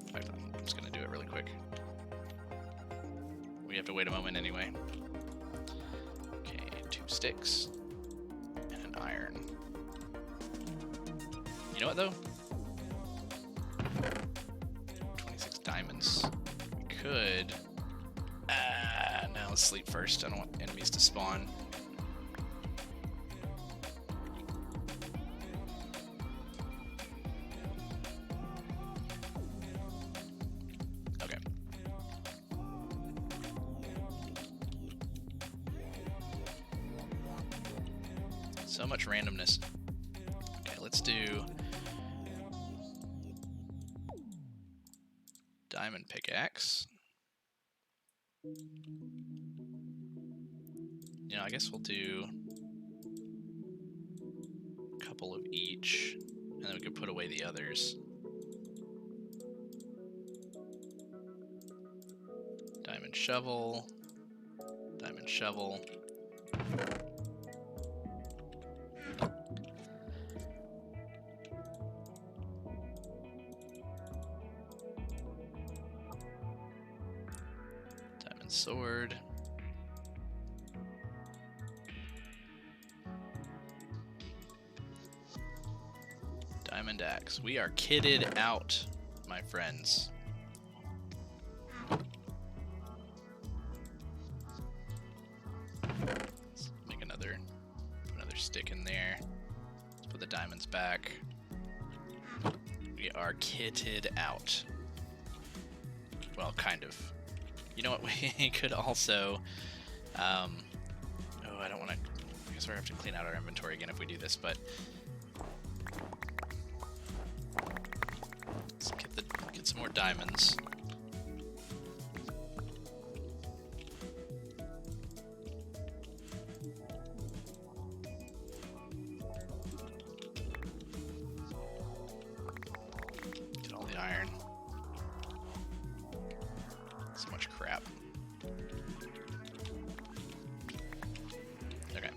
In fact, I'm just gonna do it really quick. We have to wait a moment anyway. Okay, 2 sticks and an iron. You know what though? 26 diamonds. could... now let's sleep first. I don't want enemies to spawn. Okay. So much randomness. Okay, let's do... diamond pickaxe. You know, I guess we'll do a couple of each, and then we could put away the others. Diamond shovel, diamond shovel. Diamond sword. Diamond axe. We are kitted out, my friends. Let's make another stick in there. Let's put the diamonds back. We are kitted out. Well, kind of. You know what? We could also... oh, I don't want to... I guess we're going to have to clean out our inventory again if we do this, but... let's get some more diamonds. Get all the iron. So much crap. Okay.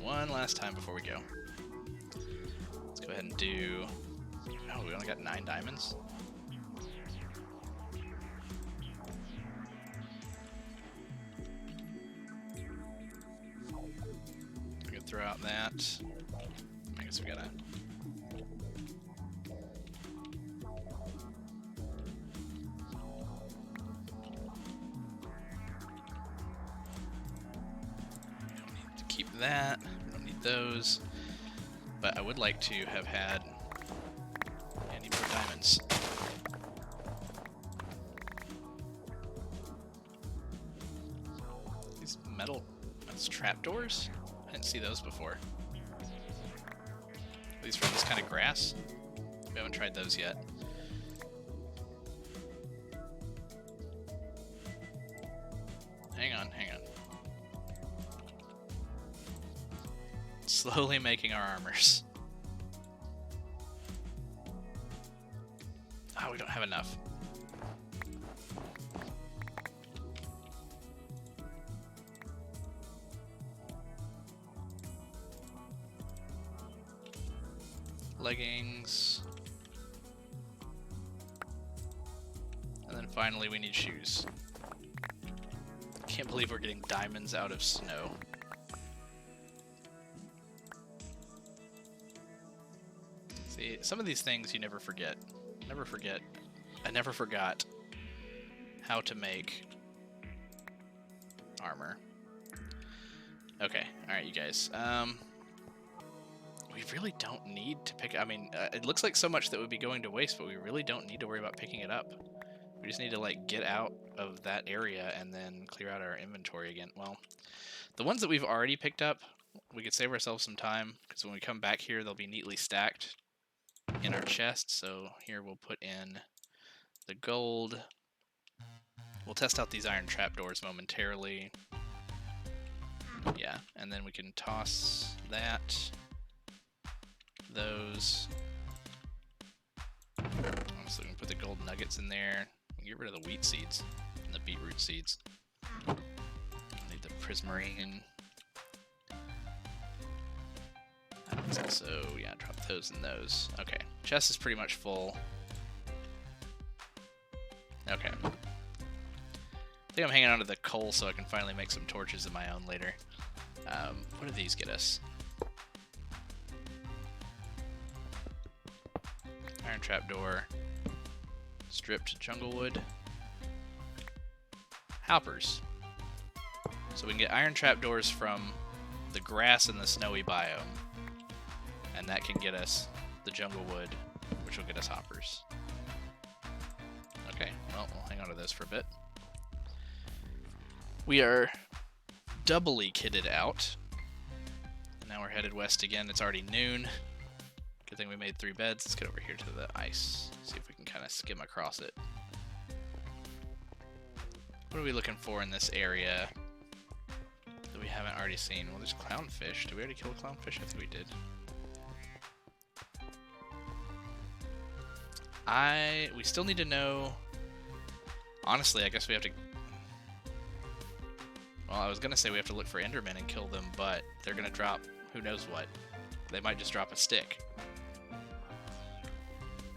One last time before we go. Let's go ahead and do... oh, we only got 9 diamonds? We can throw out that. I guess we gotta... keep that. We don't need those. But I would like to have had... I need more diamonds. These metal... that's trapdoors? I didn't see those before. At least from this kind of grass. We haven't tried those yet. Hang on, hang on. Slowly making our armors. Oh, we don't have enough. Leggings. And then finally we need shoes. Can't believe we're getting diamonds out of snow. See, some of these things you never forget. Never forget. I never forgot how to make armor. Okay, alright you guys. We really don't need to pick... I mean, it looks like so much that would be going to waste, but we really don't need to worry about picking it up. We just need to, like, get out of that area and then clear out our inventory again. Well, the ones that we've already picked up, we could save ourselves some time, because when we come back here, they'll be neatly stacked in our chest. So here we'll put in the gold. We'll test out these iron trapdoors momentarily. Yeah, and then we can toss that, those. So we can put the gold nuggets in there. We can get rid of the wheat seeds and the beetroot seeds. Need the prismarine. Let's also, yeah, drop those and those. Okay, chest is pretty much full. Okay. I think I'm hanging on to the coal so I can finally make some torches of my own later. What do these get us? Iron trapdoor. stripped jungle wood. Hoppers. So we can get iron trapdoors from the grass in the snowy biome. And that can get us the jungle wood, which will get us hoppers. Okay, well, we'll hang on to this for a bit. We are doubly kitted out. And now we're headed west again. It's already noon. Good thing we made 3 beds. Let's get over here to the ice. See if we can kind of skim across it. What are we looking for in this area that we haven't already seen? Well, there's clownfish. Did we already kill a clownfish? I think we did. We still need to know... Honestly, I guess we have to... Well, I was going to say we have to look for Endermen and kill them, but they're going to drop who knows what. They might just drop a stick.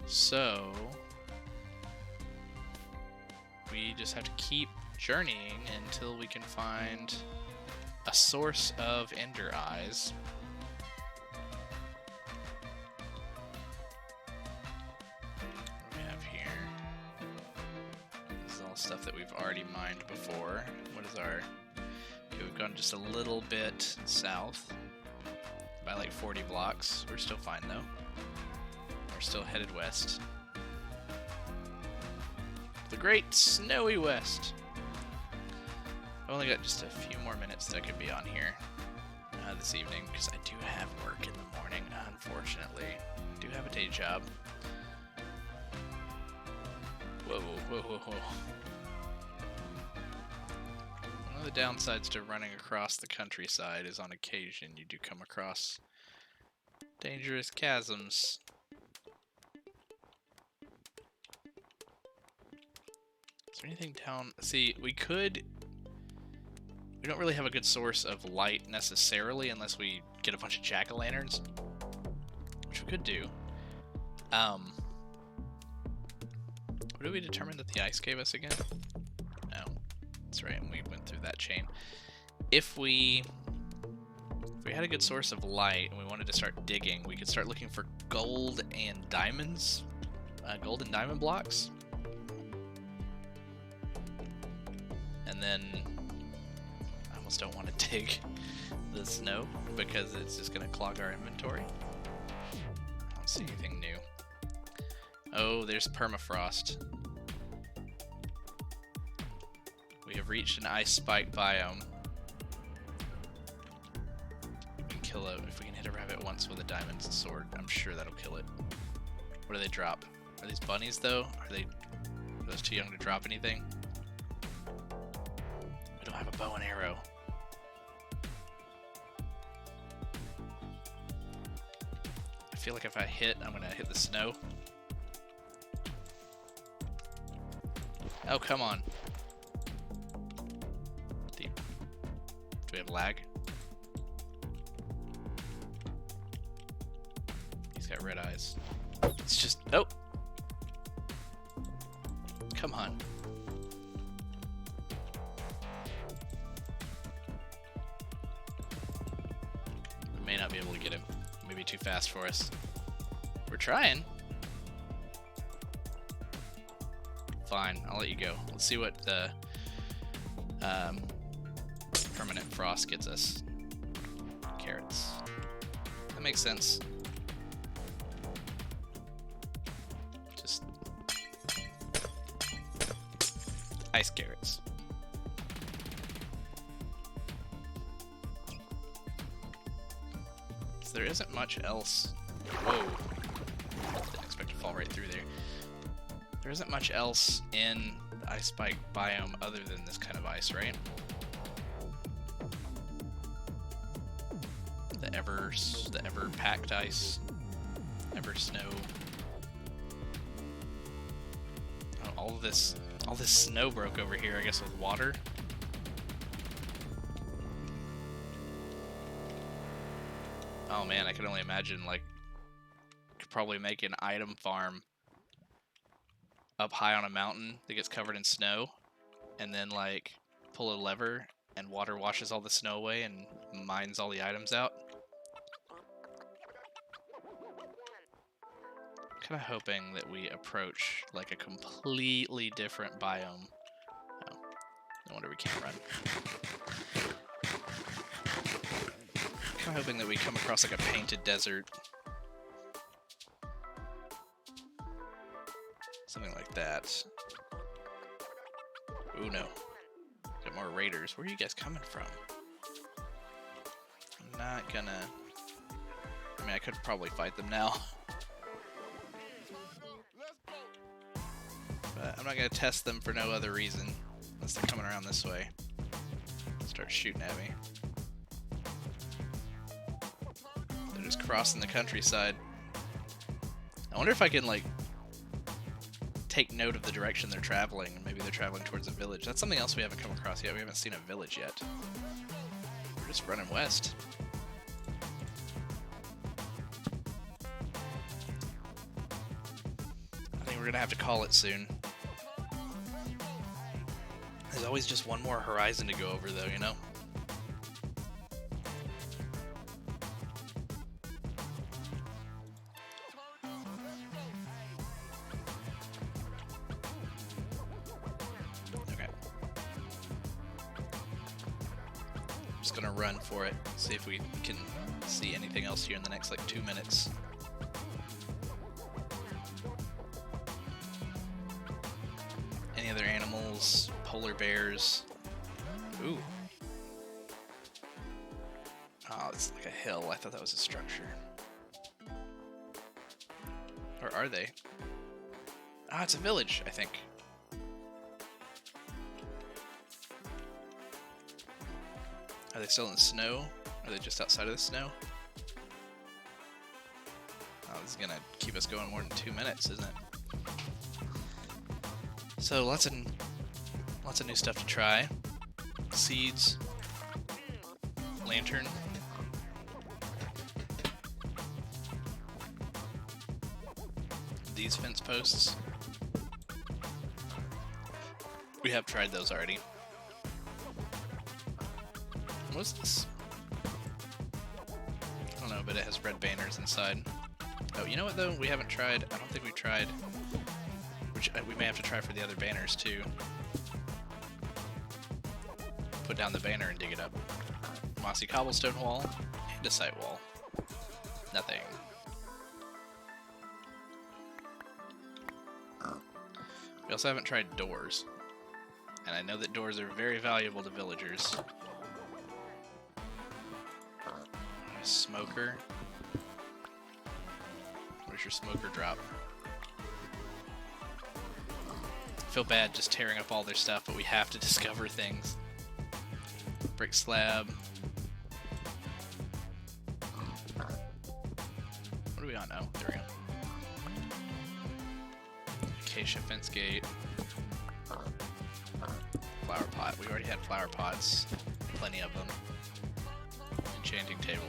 So... we just have to keep journeying until we can find a source of Ender Eyes. What do we have here? This is all stuff that we've already mined before. What is our... Okay, we've gone just a little bit south. By like 40 blocks. We're still fine though. We're still headed west. The Great Snowy West. I've only got just a few more minutes that I could be on here this evening because I do have work in the morning, unfortunately. I do have a day job. Whoa, whoa, whoa, whoa. One of the downsides to running across the countryside is on occasion you do come across dangerous chasms. Is there anything down? See, we don't really have a good source of light necessarily unless we get a bunch of jack-o'-lanterns, which we could do. What did we determine that the ice gave us again? No, that's right, we went through that chain. If we had a good source of light and we wanted to start digging, we could start looking for gold and diamonds, gold and diamond blocks. And then I almost don't want to dig the snow because it's just going to clog our inventory. I don't see anything new. Oh, there's permafrost. We have reached an ice spike biome. We can kill it if we can hit a rabbit once with a diamond sword. I'm sure that'll kill it. What do they drop? Are these bunnies though? Are those too young to drop anything? We don't have a bow and arrow. I feel like if I hit, I'm gonna hit the snow. Oh, come on. Do we have lag? He's got red eyes. It's just... Oh! Come on. We may not be able to get him. He may be too fast for us. We're trying. Fine, I'll let you go. Let's see what the permanent frost gets us. Carrots. That makes sense. Just ice carrots. So there isn't much else. Whoa. Didn't expect to fall right through there. There isn't much else in the ice spike biome other than this kind of ice, right? The ever packed ice, ever snow. Oh, all this snow broke over here, I guess, with water. Oh man, I can only imagine, like, could probably make an item farm up high on a mountain that gets covered in snow, and then like pull a lever and water washes all the snow away and mines all the items out. kind of hoping that we approach like a completely different biome. Oh, no wonder we can't run. Kind of hoping that we come across like a painted desert. Something like that. Ooh, no. Got more raiders. Where are you guys coming from? I'm not gonna... I mean, I could probably fight them now. But I'm not gonna test them for no other reason. Unless they're coming around this way. Start shooting at me. They're just crossing the countryside. I wonder if I can, like, take note of the direction they're traveling, and maybe they're traveling towards a village. That's something else we haven't come across yet. We haven't seen a village yet. We're just running west. I think we're gonna have to call it soon. There's always just one more horizon to go over, though, you know? Gonna run for it, see if we can see anything else here in the next like 2 minutes. Any other animals? Polar bears? Ooh. Oh, it's like a hill. I thought that was a structure. Or are they? Ah, it's a village, I think. Are they still in the snow? Are they just outside of the snow? Oh, this is gonna keep us going more than 2 minutes, isn't it? So lots of new stuff to try. Seeds, lantern. These fence posts. We have tried those already. What's this? I don't know, but it has red banners inside. Oh, you know what though? We haven't tried. I don't think we've tried. Which we may have to try for the other banners too. Put down the banner and dig it up. Mossy cobblestone wall, andesite wall. Nothing. We also haven't tried doors. And I know that doors are very valuable to villagers. Smoker. Where's your smoker drop? I feel bad just tearing up all their stuff, but we have to discover things. Brick slab. What are we on? Oh, there we go. Acacia fence gate. Flower pot. We already had flower pots. Plenty of them. Enchanting table.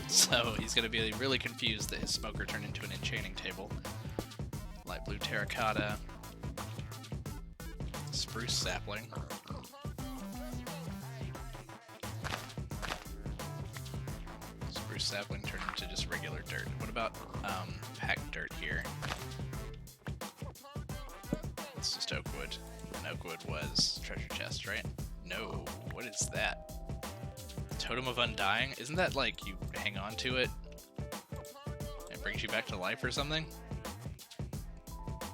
So he's going to be really confused that his smoker turned into an enchanting table. Light blue terracotta. Spruce sapling. Spruce sapling turned into just regular dirt. What about packed dirt here? It's just oak wood. And oak wood was treasure chest, right? No. What is that? Totem of Undying? Isn't that like you hang on to it? It brings you back to life or something?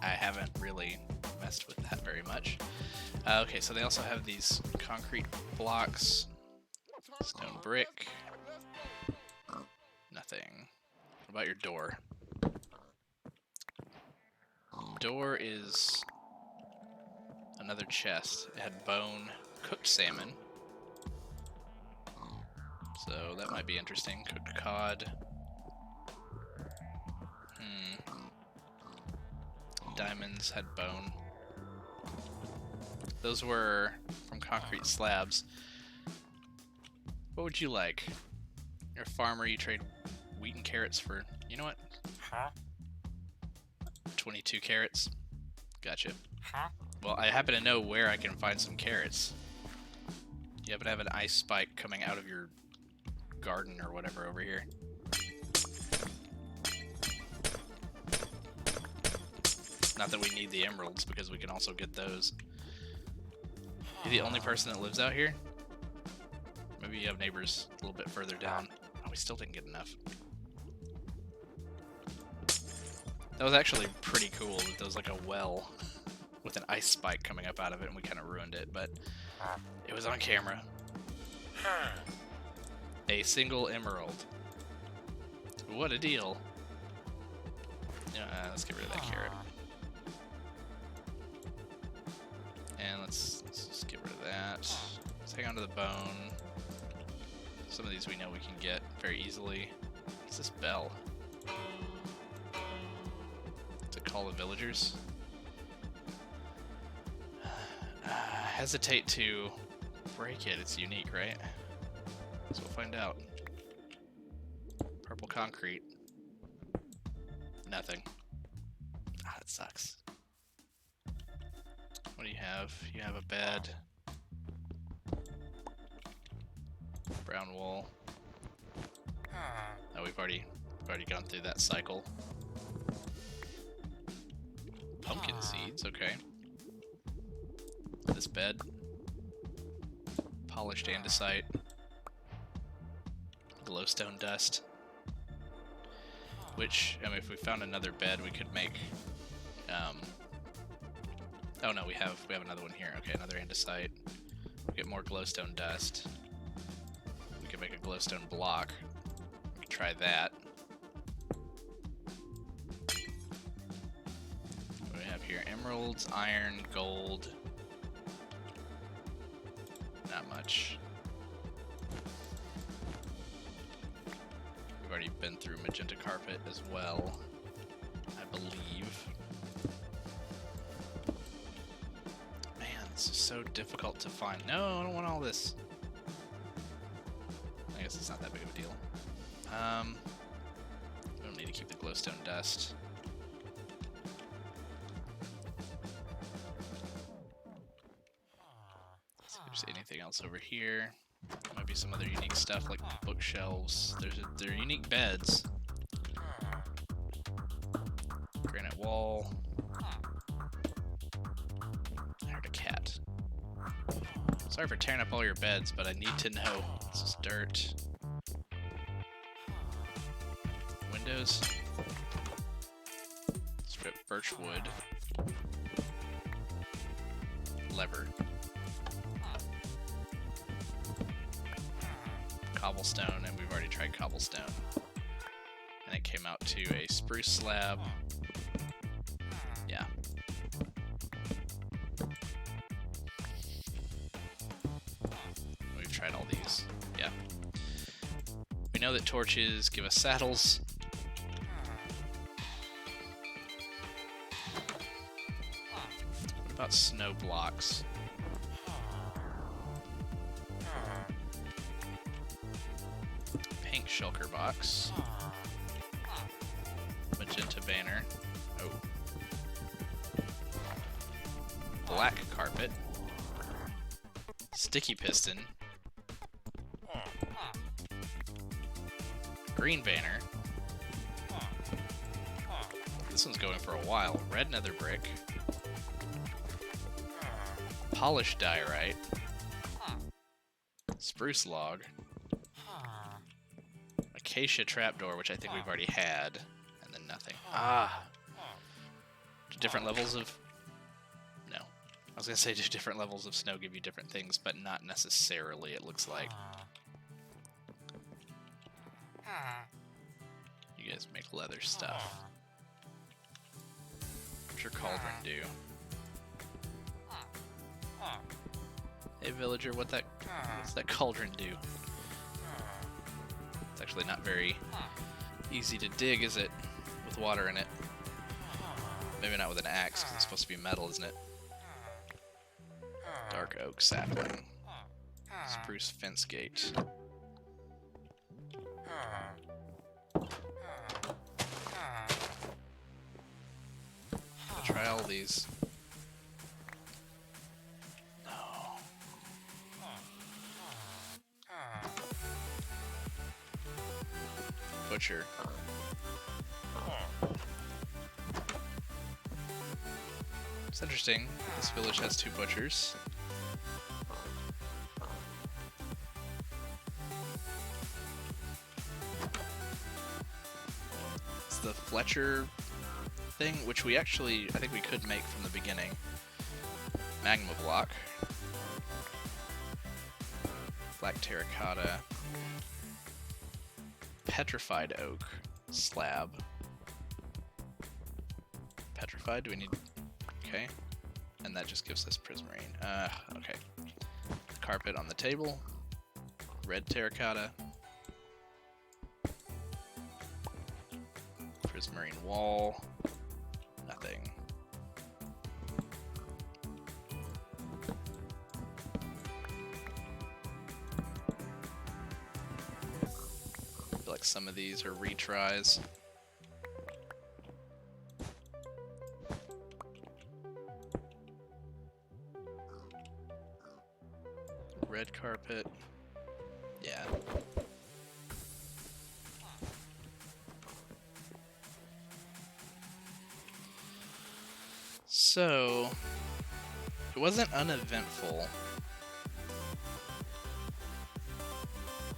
I haven't really messed with that very much. Okay, so they also have these concrete blocks. Stone brick. Nothing. What about your door? Door is another chest. It had bone, cooked salmon. So that might be interesting. Cooked cod. Diamonds had bone. Those were from concrete slabs. What would you like? You're a farmer, you trade wheat and carrots for, you know what? Huh? 22 carrots. Gotcha. Huh? Well, I happen to know where I can find some carrots. You happen to have an ice spike coming out of your garden or whatever over here. Not that we need the emeralds, because we can also get those. You're the only person that lives out here? Maybe you have neighbors a little bit further down. Oh, we still didn't get enough. That was actually pretty cool. There was like a well with an ice spike coming up out of it, and we kind of ruined it, but it was on camera. A single emerald. What a deal. Let's get rid of that carrot. And let's just get rid of that. Let's hang on to the bone. Some of these we know we can get very easily. What's this bell? To call the villagers? Hesitate to break it. It's unique, right? So we'll find out. Purple concrete. Nothing. Ah, that sucks. What do you have? You have a bed. Brown wool. Oh, we've already gone through that cycle. Pumpkin seeds, okay. This bed. Polished andesite. Glowstone dust. Which, I mean, if we found another bed, we could make. Oh no, we have another one here. Okay, another andesite. We get more glowstone dust. We can make a glowstone block. We can try that. What do we have here? Emeralds, iron, gold. Not much. We've already been through magenta carpet as well, I believe. Man, this is so difficult to find. No, I don't want all this. I guess it's not that big of a deal. We don't need to keep the glowstone dust. Let's see if there's anything else over here. Might be some other unique stuff like bookshelves. They're unique beds. Granite wall. I heard a cat. Sorry for tearing up all your beds, but I need to know. This is dirt. Windows. Strip birch wood. Lever. Cobblestone, and we've already tried cobblestone. And it came out to a spruce slab. Yeah. We've tried all these. Yeah. We know that torches give us saddles. What about snow blocks? Shulker box. Magenta banner. Oh. Black carpet. Sticky piston. Green banner. This one's going for a while. Red nether brick. Polished diorite. Spruce log. Acacia trapdoor, which I think we've already had, and then nothing. Ah! Do different levels of... No. I was gonna say, do different levels of snow give you different things, but not necessarily, it looks like. You guys make leather stuff. What's your cauldron do? Hey villager, what's that cauldron do? It's actually not very easy to dig, is it? With water in it. Maybe not with an axe, because it's supposed to be metal, isn't it? Dark oak sapling. Spruce fence gate. I'll try all these. Butcher. It's interesting. This village has 2 butchers. It's the Fletcher thing, which we actually, I think we could make from the beginning. Magma block. Black terracotta. Petrified oak slab. Petrified, do we need... Okay. And that just gives us prismarine. Okay. Carpet on the table. Red terracotta. Prismarine wall. Nothing. I feel like some of these are retries. Red carpet. Yeah. So, it wasn't uneventful,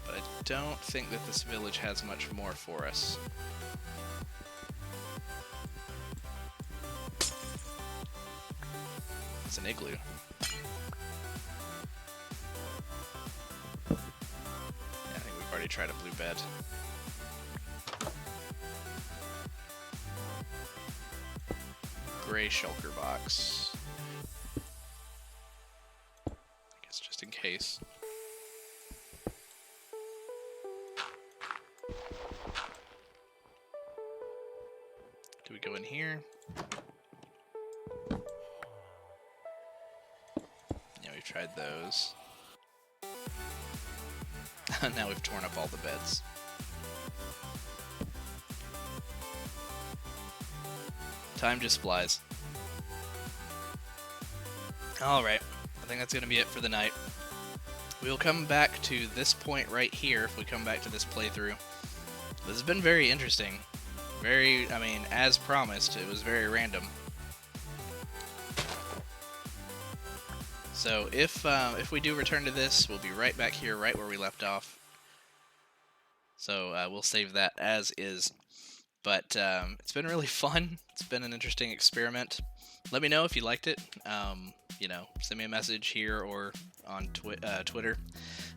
but I don't think that this village has much more for us. It's an igloo. I think we've already tried a blue bed. Gray shulker box. I guess just in case. Do we go in here? Yeah, we've tried those. Now we've torn up all the beds. Time just flies. Alright, I think that's going to be it for the night. We'll come back to this point right here if we come back to this playthrough. This has been very interesting. Very, I mean, as promised, it was very random. So if we do return to this, we'll be right back here, right where we left off. So we'll save that as is. But it's been really fun. It's been an interesting experiment. Let me know if you liked it. You know, send me a message here or on Twitter.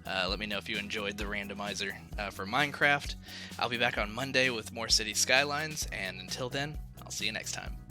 Let me know if you enjoyed the randomizer for Minecraft. I'll be back on Monday with more City Skylines, and until then, I'll see you next time.